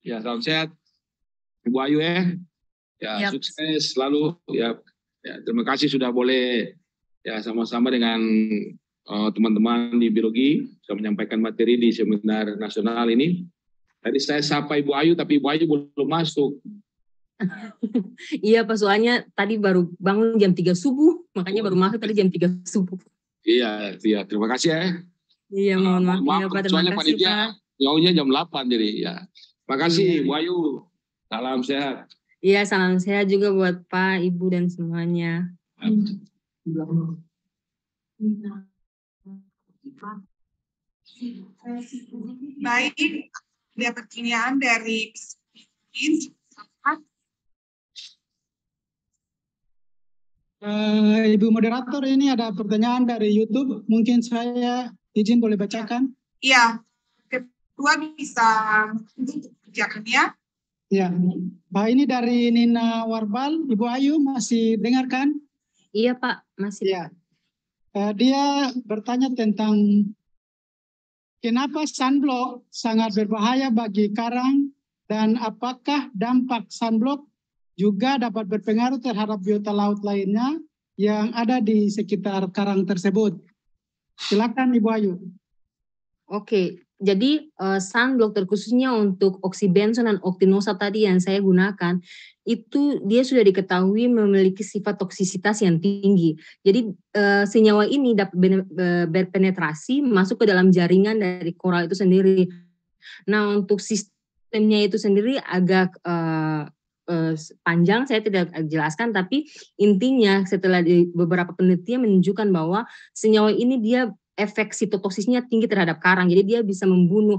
Ya, salam sehat. Ibu Ayu ya. Ya, Yap. sukses selalu ya. Ya, terima kasih sudah boleh ya sama-sama dengan teman-teman di biologi sudah menyampaikan materi di seminar nasional ini. Tadi saya sapa Ibu Ayu, tapi Ibu Ayu belum masuk. Iya Pak, soalnya tadi baru bangun jam 3 subuh, makanya baru masuk tadi jam 3 subuh. Iya, terima kasih ya. Iya, mohon maaf. Iya, Pak, terima soalnya kasih panitia Pak. jauhnya jam 8 jadi ya. Terima kasih Bu Ayu. Salam sehat. Iya, salam sehat juga buat Pak, Ibu dan semuanya. Baik, ada pertanyaan dari Ibu moderator, ini ada pertanyaan dari YouTube. Mungkin saya izin boleh bacakan? Iya, ketua bisa kerjakannya. Ya, ini dari Nina Warbal. Ibu Ayu masih dengarkan? Iya Pak, masih. Ya. Dia bertanya tentang kenapa sunblock sangat berbahaya bagi karang dan apakah dampak sunblock juga dapat berpengaruh terhadap biota laut lainnya yang ada di sekitar karang tersebut. Silakan Ibu Ayu. Oke, jadi sunblock terkhususnya untuk oxybenzone dan octinosa tadi yang saya gunakan, itu dia sudah diketahui memiliki sifat toksisitas yang tinggi. Jadi senyawa ini dapat berpenetrasi masuk ke dalam jaringan dari koral itu sendiri. Nah, untuk sistemnya itu sendiri agak panjang, saya tidak jelaskan, tapi intinya setelah beberapa penelitian menunjukkan bahwa senyawa ini dia efek sitotoksisnya tinggi terhadap karang, jadi dia bisa membunuh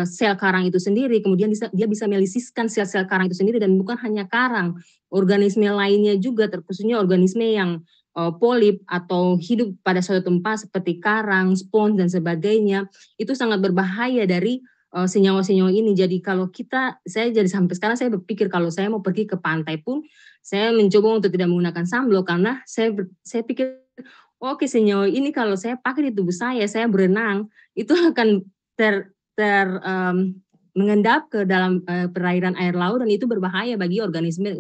sel karang itu sendiri, kemudian dia bisa melisiskan sel-sel karang itu sendiri, dan bukan hanya karang, organisme lainnya juga, terkhususnya organisme yang polip atau hidup pada suatu tempat seperti karang, spons dan sebagainya, itu sangat berbahaya dari senyawa-senyawa ini. Jadi kalau saya jadi sampai sekarang saya berpikir kalau saya mau pergi ke pantai pun saya mencoba untuk tidak menggunakan sunblock karena saya pikir oke, senyawa ini kalau saya pakai di tubuh saya berenang itu akan mengendap ke dalam perairan air laut dan itu berbahaya bagi organisme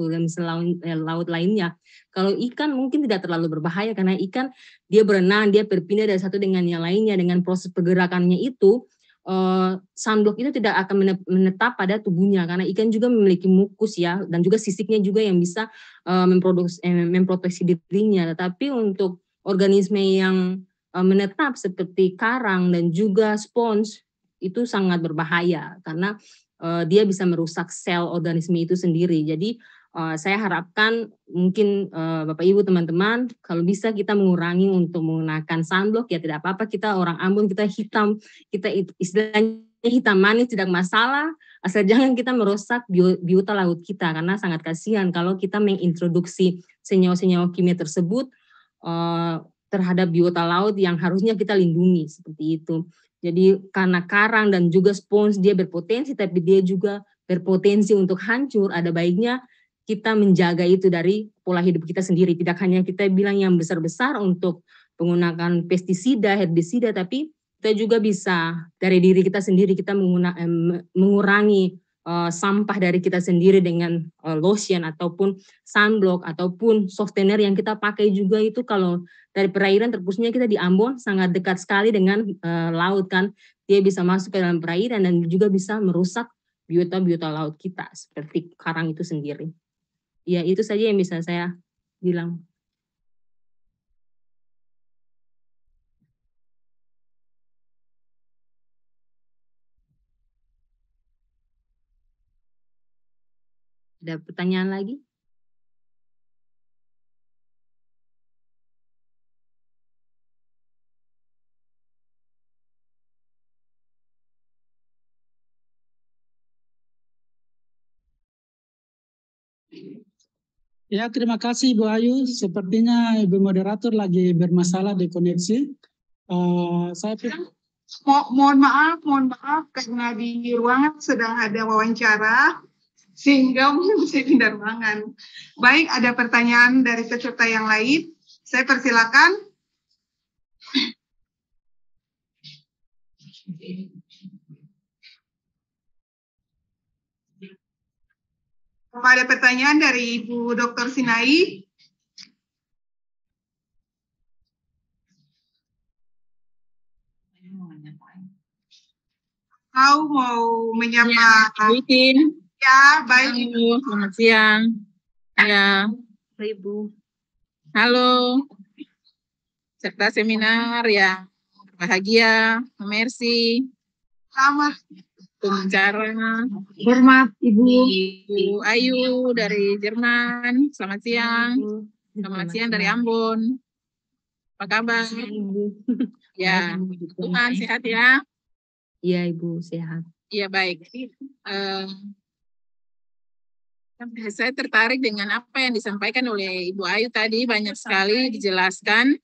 laut lainnya. Kalau ikan mungkin tidak terlalu berbahaya karena ikan dia berenang, dia berpindah dari satu dengan yang lainnya dengan proses pergerakannya itu. Sunblock itu tidak akan menetap pada tubuhnya karena ikan juga memiliki mukus ya dan juga sisiknya juga yang bisa memproteksi dirinya. Tetapi untuk organisme yang menetap seperti karang dan juga spons itu sangat berbahaya karena dia bisa merusak sel organisme itu sendiri. Jadi saya harapkan mungkin Bapak Ibu teman-teman kalau bisa kita mengurangi untuk menggunakan sunblock ya tidak apa-apa, kita orang Ambon, kita hitam, kita istilahnya hitam manis tidak masalah, asal jangan kita merusak biota laut kita karena sangat kasihan kalau kita mengintroduksi senyawa-senyawa kimia tersebut terhadap biota laut yang harusnya kita lindungi seperti itu. Jadi karena karang dan juga spons dia berpotensi tapi dia juga berpotensi untuk hancur, ada baiknya kita menjaga itu dari pola hidup kita sendiri. Tidak hanya kita bilang yang besar-besar untuk penggunaan pestisida, herbisida, tapi kita juga bisa dari diri kita sendiri kita mengurangi sampah dari kita sendiri dengan lotion ataupun sunblock ataupun softener yang kita pakai juga itu kalau dari perairan terkhususnya kita di Ambon sangat dekat sekali dengan laut kan. Dia bisa masuk ke dalam perairan dan juga bisa merusak biota-biota laut kita seperti karang itu sendiri. Ya, itu saja yang bisa saya bilang. Ada pertanyaan lagi? Ya, terima kasih Ibu Ayu. Sepertinya Ibu moderator lagi bermasalah di koneksi. Saya pikir mohon maaf karena di ruangan sedang ada wawancara sehingga mesti pindah ruangan. Baik, ada pertanyaan dari peserta yang lain. Saya persilakan. Apa ada pertanyaan dari Ibu Dr. Sinai? Kau mau menyapa? Bikin. Ya, baik. Halo, selamat siang. Ya, Ibu. halo. Serta seminar ya. Bahagia, Mercy, Selamat. pembicara, Hormat Ibu. Ibu Ayu dari Jerman. Selamat siang. Selamat siang dari Ambon. Apa kabar? Ibu. Ya, Tuhan sehat ya. Iya Ibu, sehat. Iya baik. Saya tertarik dengan apa yang disampaikan oleh Ibu Ayu tadi, banyak sekali dijelaskan.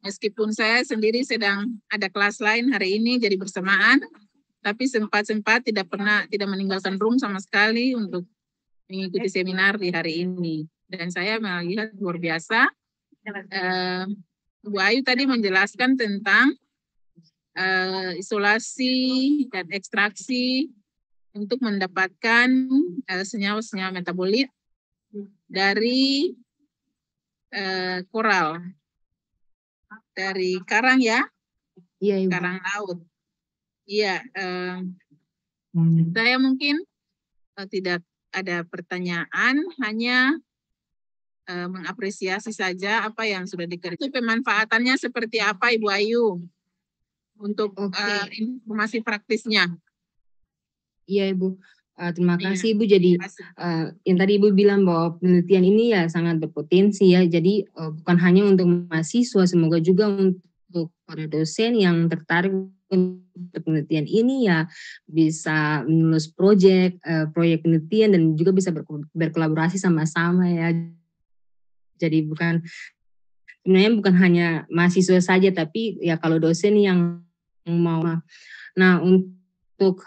Meskipun saya sendiri sedang ada kelas lain hari ini jadi bersamaan, tapi sempat-sempat tidak meninggalkan room sama sekali untuk mengikuti seminar di hari ini. Dan saya melihat luar biasa. Ibu Ayu tadi menjelaskan tentang isolasi dan ekstraksi untuk mendapatkan senyawa-senyawa metabolit dari koral, dari karang ya, Iya Ibu. karang laut. Iya, saya mungkin tidak ada pertanyaan, hanya mengapresiasi saja apa yang sudah dikerjakan. Pemanfaatannya seperti apa Ibu Ayu untuk informasi praktisnya? Iya Ibu, terima kasih Ibu. Jadi yang tadi Ibu bilang bahwa penelitian ini ya sangat berpotensi ya. Jadi bukan hanya untuk mahasiswa, semoga juga untuk para dosen yang tertarik untuk penelitian ini ya bisa menulis proyek penelitian dan juga bisa berkolaborasi sama-sama ya. Jadi sebenarnya bukan hanya mahasiswa saja, tapi ya kalau dosen yang mau. Nah untuk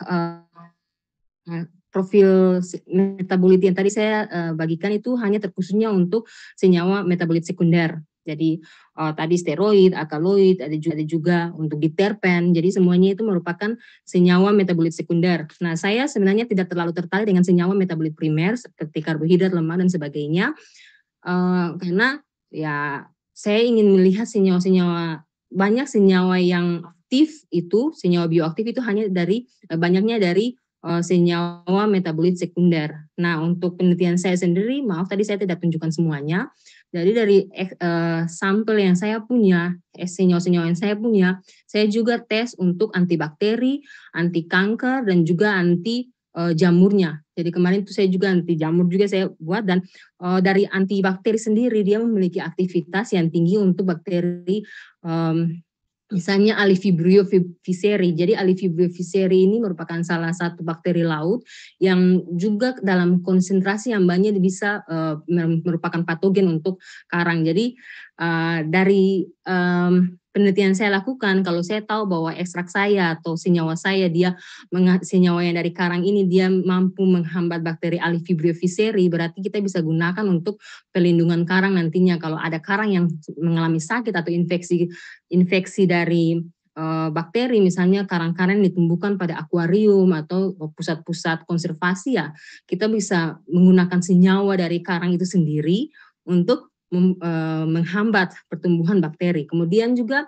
profil metabolit yang tadi saya bagikan itu hanya terkhususnya untuk senyawa metabolit sekunder. Jadi tadi steroid, alkaloid, ada juga untuk diterpen. Jadi semuanya itu merupakan senyawa metabolit sekunder. Nah, saya sebenarnya tidak terlalu tertarik dengan senyawa metabolit primer seperti karbohidrat, lemak dan sebagainya. Karena ya saya ingin melihat banyak senyawa yang aktif itu, senyawa bioaktif itu hanya banyaknya dari senyawa metabolit sekunder. Nah, untuk penelitian saya sendiri, maaf tadi saya tidak tunjukkan semuanya. Jadi dari sampel yang saya punya, senyawa-senyawa yang saya punya, saya juga tes untuk antibakteri, anti kanker, dan juga anti jamurnya. Jadi kemarin itu saya juga anti jamur juga saya buat, dan dari antibakteri sendiri dia memiliki aktivitas yang tinggi untuk bakteri misalnya Alivibrio visceri. Jadi Alivibrio visceri ini merupakan salah satu bakteri laut yang juga dalam konsentrasi yang banyak bisa merupakan patogen untuk karang. Jadi dari penelitian saya lakukan, kalau saya tahu bahwa ekstrak saya atau senyawa yang dari karang ini dia mampu menghambat bakteri Alivibrio visceri, berarti kita bisa gunakan untuk pelindungan karang nantinya kalau ada karang yang mengalami sakit atau infeksi dari bakteri, misalnya karang-karang yang ditumbuhkan pada akuarium atau pusat-pusat konservasi ya, kita bisa menggunakan senyawa dari karang itu sendiri untuk menghambat pertumbuhan bakteri. Kemudian juga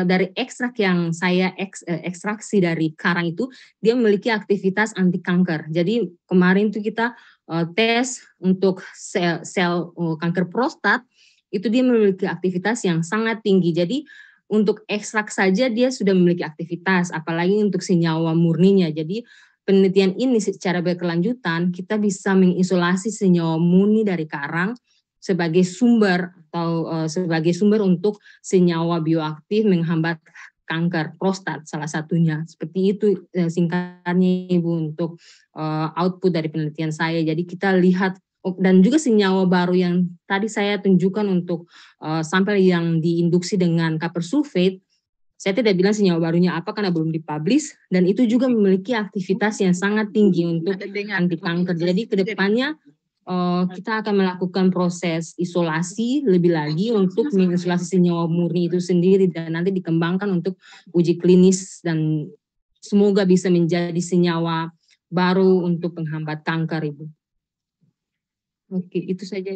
dari ekstrak yang saya ekstraksi dari karang itu, dia memiliki aktivitas anti kanker. Jadi kemarin tuh kita tes untuk sel kanker prostat, itu dia memiliki aktivitas yang sangat tinggi. Jadi untuk ekstrak saja dia sudah memiliki aktivitas, apalagi untuk senyawa murninya. Jadi penelitian ini secara berkelanjutan kita bisa mengisolasi senyawa murni dari karang sebagai sumber untuk senyawa bioaktif menghambat kanker prostat salah satunya. Seperti itu singkatnya Ibu untuk output dari penelitian saya. Jadi kita lihat, dan juga senyawa baru yang tadi saya tunjukkan untuk sampel yang diinduksi dengan copper sulfate, saya tidak bilang senyawa barunya apa karena belum dipublish, dan itu juga memiliki aktivitas yang sangat tinggi untuk anti kanker. Jadi kedepannya kita akan melakukan proses isolasi lebih lagi untuk mengisolasi senyawa murni itu sendiri dan nanti dikembangkan untuk uji klinis dan semoga bisa menjadi senyawa baru untuk penghambat kanker, Ibu. Oke, itu saja.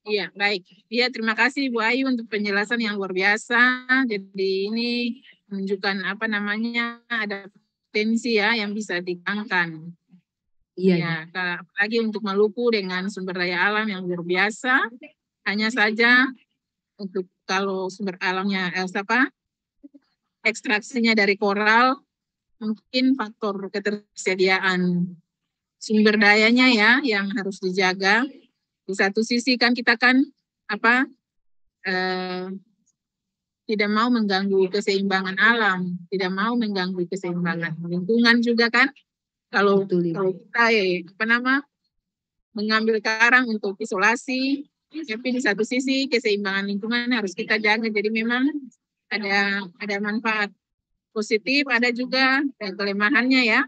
Iya, baik. Iya, terima kasih Bu Ayu untuk penjelasan yang luar biasa. Jadi ini menunjukkan apa namanya, ada potensi ya yang bisa dikembangkan. Iya. Ya, apalagi untuk Maluku dengan sumber daya alam yang luar biasa. Hanya saja untuk kalau sumber alamnya ekstraksinya dari koral, mungkin faktor ketersediaan sumber dayanya ya yang harus dijaga. Di satu sisi kan kita kan tidak mau mengganggu keseimbangan alam, tidak mau mengganggu keseimbangan lingkungan juga kan. Kalau kita mengambil karang untuk isolasi, tapi di satu sisi keseimbangan lingkungan harus kita jaga. Jadi memang ada manfaat positif, ada juga kelemahannya ya.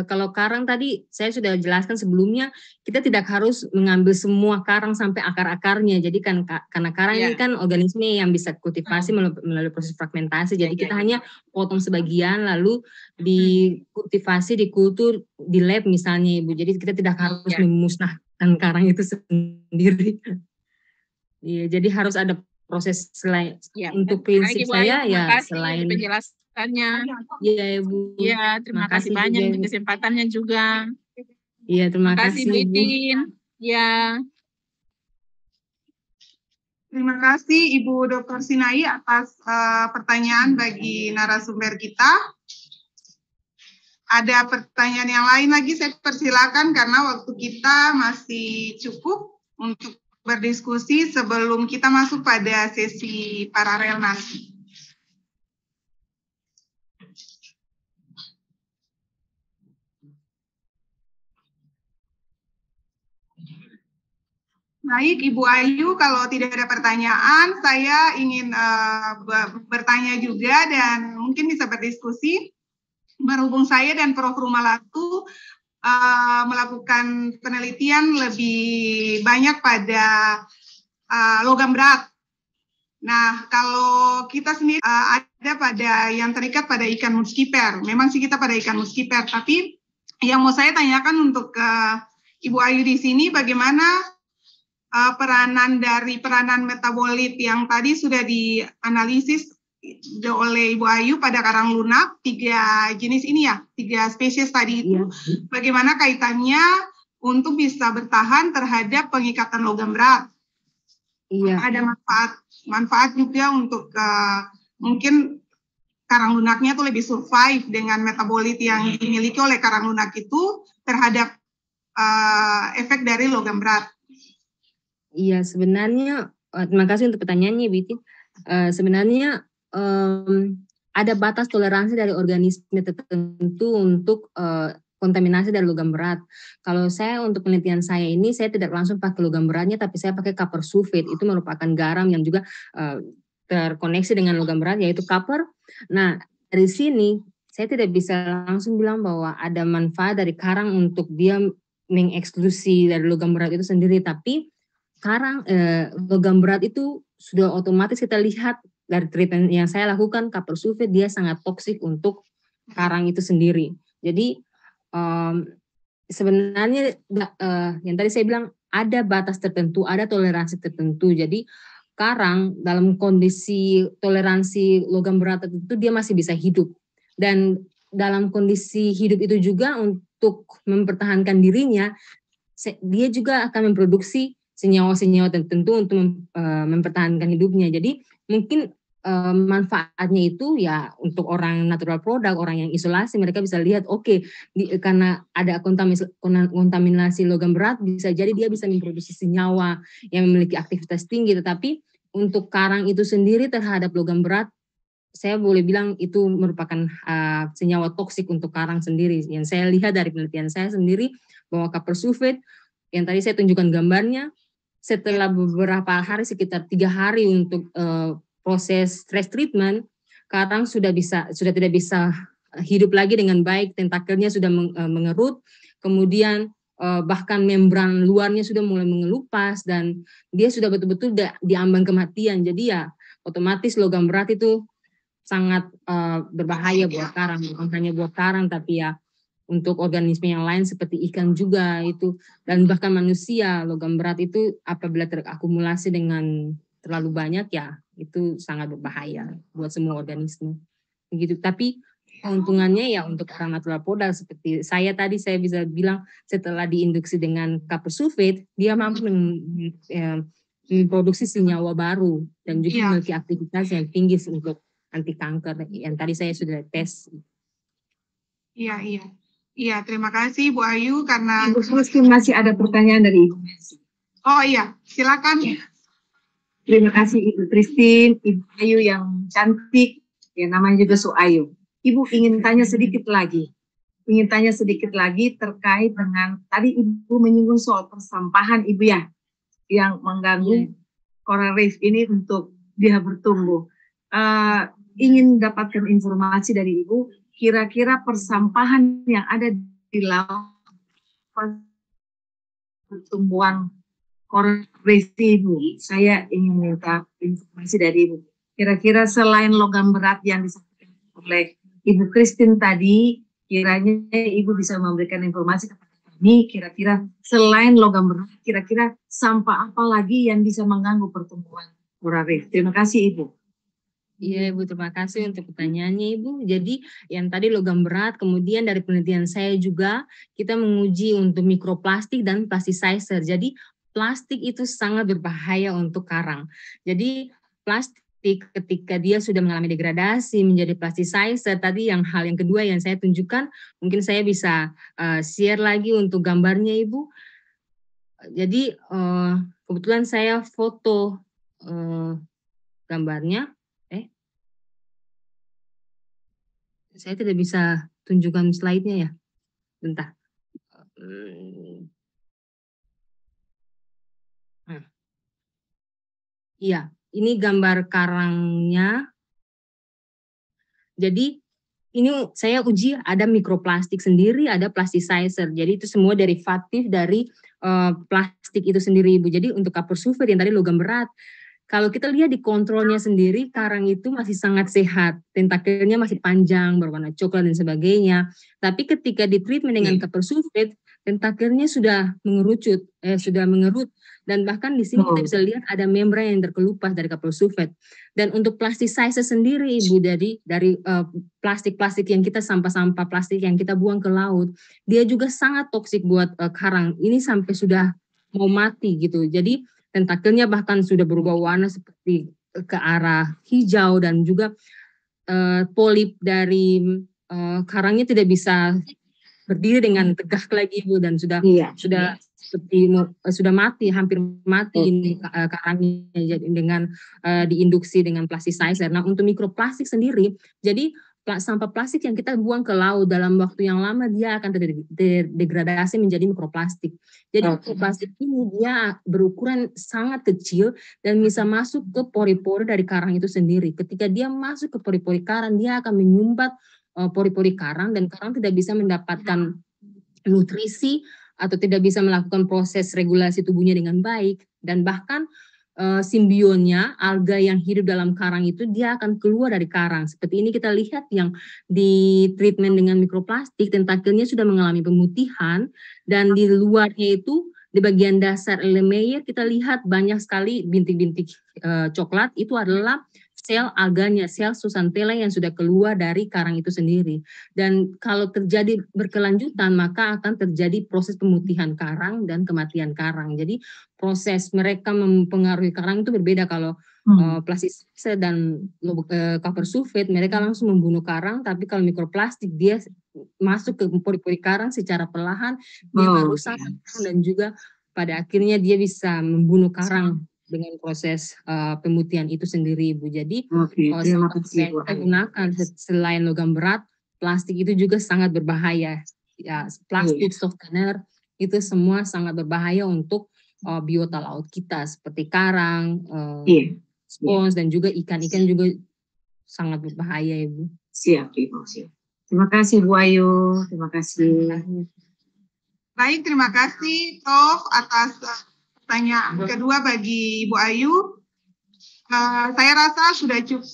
Kalau karang tadi saya sudah jelaskan sebelumnya, kita tidak harus mengambil semua karang sampai akar-akarnya. Jadi kan karena karang ini kan organisme yang bisa kultivasi melalui proses fragmentasi. Jadi kita hanya potong sebagian lalu dikultivasi, dikultur di lab misalnya Ibu. Jadi kita tidak harus memusnahkan karang itu sendiri. Iya, jadi harus ada proses selain untuk prinsip saya ya selain penjelasannya. Iya Ibu. Iya, terima kasih banyak untuk kesempatannya juga. Iya, terima kasih Bu Ibu. Ya. Terima kasih Ibu Dr. Sinai atas pertanyaan bagi narasumber kita. Ada pertanyaan yang lain lagi, saya persilakan karena waktu kita masih cukup untuk berdiskusi sebelum kita masuk pada sesi paralel nanti. Baik, Ibu Ayu, kalau tidak ada pertanyaan, saya ingin bertanya juga dan mungkin bisa berdiskusi. Berhubung saya dan Prof. Rumalatu melakukan penelitian lebih banyak pada logam berat. Nah, kalau kita sendiri ada pada yang terikat pada ikan muskiper. Memang sih kita pada ikan muskiper, tapi yang mau saya tanyakan untuk Ibu Ayu di sini, bagaimana peranan metabolit yang tadi sudah dianalisis oleh Ibu Ayu pada karang lunak, 3 jenis ini ya, 3 spesies tadi itu, bagaimana kaitannya untuk bisa bertahan terhadap pengikatan logam berat? Iya. Ada manfaat juga untuk mungkin karang lunaknya tuh lebih survive dengan metabolit yang dimiliki oleh karang lunak itu terhadap efek dari logam berat. Iya, sebenarnya terima kasih untuk pertanyaannya, Biti. Sebenarnya ada batas toleransi dari organisme tertentu untuk kontaminasi dari logam berat. Kalau saya untuk penelitian saya ini, saya tidak langsung pakai logam beratnya, tapi saya pakai copper sulfate. Itu merupakan garam yang juga terkoneksi dengan logam berat, yaitu copper. Nah, dari sini saya tidak bisa langsung bilang bahwa ada manfaat dari karang untuk dia mengeksklusi dari logam berat itu sendiri, tapi karang logam berat itu sudah otomatis kita lihat dari treatment yang saya lakukan, copper sulfate dia sangat toksik untuk karang itu sendiri. Jadi sebenarnya yang tadi saya bilang ada batas tertentu, ada toleransi tertentu. Jadi karang dalam kondisi toleransi logam berat tertentu dia masih bisa hidup, dan dalam kondisi hidup itu juga untuk mempertahankan dirinya dia juga akan memproduksi senyawa-senyawa tertentu untuk mempertahankan hidupnya. Jadi mungkin manfaatnya itu ya untuk orang natural product, orang yang isolasi, mereka bisa lihat karena ada kontaminasi logam berat, bisa jadi dia bisa memproduksi senyawa yang memiliki aktivitas tinggi. Tetapi untuk karang itu sendiri terhadap logam berat, saya boleh bilang itu merupakan senyawa toksik untuk karang sendiri. Yang saya lihat dari penelitian saya sendiri bahwa copper sulfate yang tadi saya tunjukkan gambarnya, setelah beberapa hari, sekitar 3 hari untuk proses stress treatment, karang sudah tidak bisa hidup lagi dengan baik, tentakelnya sudah mengerut, kemudian bahkan membran luarnya sudah mulai mengelupas, dan dia sudah betul-betul diambang kematian. Jadi ya otomatis logam berat itu sangat berbahaya buat karang, bukan hanya buat karang, tapi ya untuk organisme yang lain seperti ikan juga itu, dan bahkan manusia. Logam berat itu apabila terakumulasi dengan terlalu banyak ya itu sangat berbahaya buat semua organisme begitu. Tapi keuntungannya ya untuk orang natural podal seperti saya tadi, saya bisa bilang setelah diinduksi dengan copper sulfate dia mampu memproduksi senyawa baru dan juga memiliki aktivitas yang tinggi untuk anti kanker yang tadi saya sudah tes. Iya, terima kasih Bu Ayu karena Ibu Christine masih ada pertanyaan dari Ibu. Oh iya, silakan. Terima kasih Ibu Christine, Ibu Ayu yang cantik, yang namanya juga Su Ayu. Ibu ingin tanya sedikit lagi terkait dengan tadi Ibu menyinggung soal persampahan Ibu ya, yang mengganggu coral reef ini untuk dia bertumbuh. Ingin dapatkan informasi dari Ibu, kira-kira persampahan yang ada di laut pertumbuhan coral reef Ibu, saya ingin minta informasi dari Ibu. Kira-kira selain logam berat yang disampaikan oleh Ibu Christine tadi, kiranya Ibu bisa memberikan informasi kepada kami, kira-kira selain logam berat, kira-kira sampah apa lagi yang bisa mengganggu pertumbuhan coral reef. Terima kasih Ibu. Iya Ibu, terima kasih untuk pertanyaannya Ibu. Jadi yang tadi logam berat, kemudian dari penelitian saya juga kita menguji untuk mikroplastik dan plasticizer. Jadi plastik itu sangat berbahaya untuk karang. Jadi plastik ketika dia sudah mengalami degradasi menjadi plasticizer, tadi yang hal yang kedua yang saya tunjukkan, mungkin saya bisa share lagi untuk gambarnya Ibu. Jadi kebetulan saya foto gambarnya. Saya tidak bisa tunjukkan slide-nya ya. Bentar. Iya, ini gambar karangnya. Jadi ini saya uji ada mikroplastik sendiri, ada plasticizer. Jadi itu semua derivatif dari plastik itu sendiri Ibu. Jadi untuk copper sulfate yang tadi logam berat, kalau kita lihat di kontrolnya sendiri, karang itu masih sangat sehat, tentakelnya masih panjang, berwarna coklat dan sebagainya. Tapi ketika di treatment dengan copper sulfate, tentakelnya sudah mengerucut, sudah mengerut, dan bahkan di sini kita bisa lihat ada membran yang terkelupas dari copper sulfate. Dan untuk plasticizer sendiri, Ibu, dari plastik-plastik yang kita sampah-sampah plastik yang kita buang ke laut, dia juga sangat toksik buat karang. Ini sampai sudah mau mati gitu. Jadi tentakelnya bahkan sudah berubah warna seperti ke arah hijau, dan juga polip dari karangnya tidak bisa berdiri dengan tegak lagi Ibu, dan sudah seperti sudah mati, hampir mati ini karangnya dengan diinduksi dengan plasticizer. Nah untuk mikroplastik sendiri, jadi sampah plastik yang kita buang ke laut dalam waktu yang lama dia akan terdegradasi menjadi mikroplastik. Jadi mikroplastik ini dia berukuran sangat kecil dan bisa masuk ke pori-pori dari karang itu sendiri. Ketika dia masuk ke pori-pori karang, dia akan menyumbat pori-pori karang, dan karang tidak bisa mendapatkan nutrisi atau tidak bisa melakukan proses regulasi tubuhnya dengan baik, dan bahkan simbionnya, alga yang hidup dalam karang itu dia akan keluar dari karang. Seperti ini kita lihat yang di treatment dengan mikroplastik, tentakelnya sudah mengalami pemutihan, dan di luarnya itu di bagian dasar Erlenmeyer kita lihat banyak sekali bintik-bintik coklat, itu adalah sel alganya, sel zooxanthella yang sudah keluar dari karang itu sendiri. Dan kalau terjadi berkelanjutan, maka akan terjadi proses pemutihan karang dan kematian karang. Jadi proses mereka mempengaruhi karang itu berbeda. Kalau plasticizer dan copper sulfate, mereka langsung membunuh karang, tapi kalau mikroplastik dia masuk ke pori-pori karang secara perlahan, dia merusak dan juga pada akhirnya dia bisa membunuh karang dengan proses pemutihan itu sendiri Ibu. Jadi yang kita gunakan selain logam berat, plastik itu juga sangat berbahaya. Ya, plastik, softener itu semua sangat berbahaya untuk biota laut kita seperti karang, spons dan juga ikan-ikan juga sangat berbahaya Ibu. Siap Ibu, siap. Terima kasih Bu Ayu, terima kasih. Baik, terima kasih Prof atas pertanyaan kedua bagi Ibu Ayu. Saya rasa sudah cukup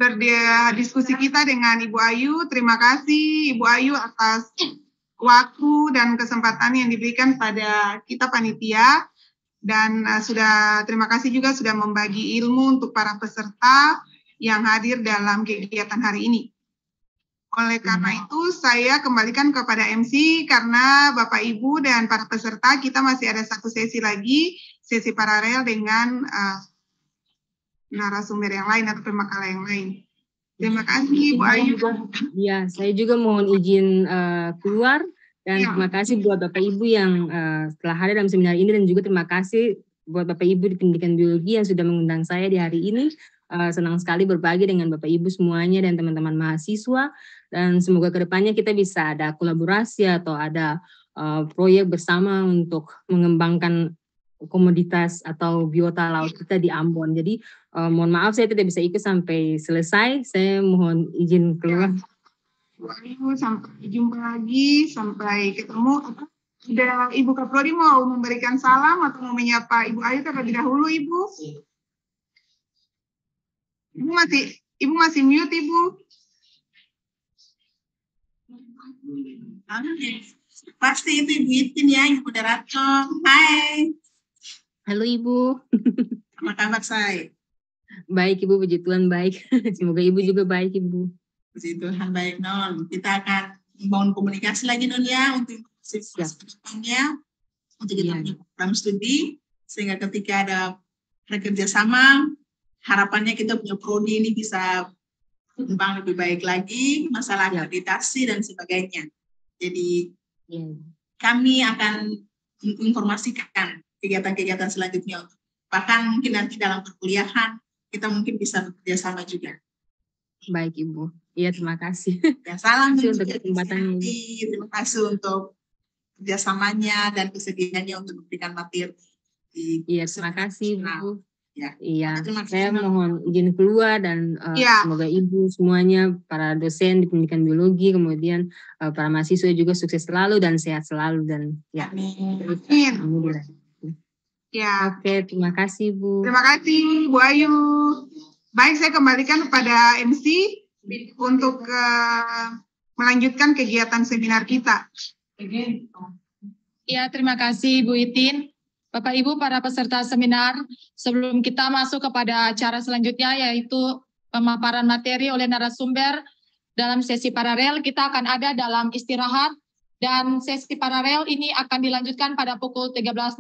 berdiskusi kita dengan Ibu Ayu. Terima kasih Ibu Ayu atas waktu dan kesempatan yang diberikan pada kita panitia. Dan terima kasih juga sudah membagi ilmu untuk para peserta yang hadir dalam kegiatan hari ini. Oleh karena itu, saya kembalikan kepada MC karena Bapak Ibu dan para peserta kita masih ada satu sesi lagi, sesi paralel dengan narasumber yang lain atau pembekal yang lain. Terima kasih Bu Ayu. Ya, saya juga mohon izin keluar. Dan terima kasih buat Bapak Ibu yang telah hadir dalam seminar ini, dan juga terima kasih buat Bapak Ibu di Pendidikan Biologi yang sudah mengundang saya di hari ini. Senang sekali berbagi dengan Bapak Ibu semuanya dan teman-teman mahasiswa, dan semoga kedepannya kita bisa ada kolaborasi atau ada proyek bersama untuk mengembangkan komoditas atau biota laut kita di Ambon. Jadi mohon maaf saya tidak bisa ikut sampai selesai, saya mohon izin keluar. Ibu, sampai jumpa lagi, sampai ketemu. Ada Ibu Kaprodi mau memberikan salam atau mau menyapa Ibu Ayu terlebih dahulu, Ibu? Ibu masih mute, Ibu. Pasti itu Ibu Itin ya, Ibu moderator. Hai. Halo Ibu. Apa kabar saya? Baik Ibu, puji Tuhan baik. Semoga Ibu juga baik Ibu. Puji Tuhan baik Non. Kita akan membangun komunikasi lagi Non ya untuk depannya, untuk kita punya program studi, sehingga ketika ada kerja sama, harapannya kita punya prodi ini bisa berkembang lebih baik lagi, masalah akreditasi dan sebagainya. Jadi kami akan informasikan kegiatan-kegiatan selanjutnya. Bahkan mungkin nanti dalam perkuliahan kita mungkin bisa bekerja sama juga. Baik Ibu. Iya, terima kasih. Ya, salam untuk kesempatan ini. Terima kasih untuk kerjasamanya dan kesediaannya untuk memberikan materi. Iya, terima kasih Ibu. Ya. Iya, saya mohon izin keluar dan semoga Ibu semuanya, para dosen di Pendidikan Biologi, kemudian para mahasiswa juga sukses selalu dan sehat selalu, dan ya. Amin. Ya. Oke, terima kasih Bu. Terima kasih Bu Ayu. Baik, saya kembalikan kepada MC untuk melanjutkan kegiatan seminar kita. Ya, terima kasih Bu Itin. Bapak Ibu para peserta seminar, sebelum kita masuk kepada acara selanjutnya yaitu pemaparan materi oleh narasumber dalam sesi paralel, kita akan ada dalam istirahat, dan sesi paralel ini akan dilanjutkan pada pukul 13.00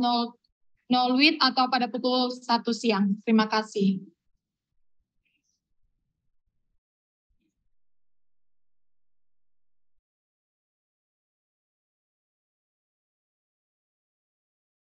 WIB atau pada pukul 1 siang. Terima kasih.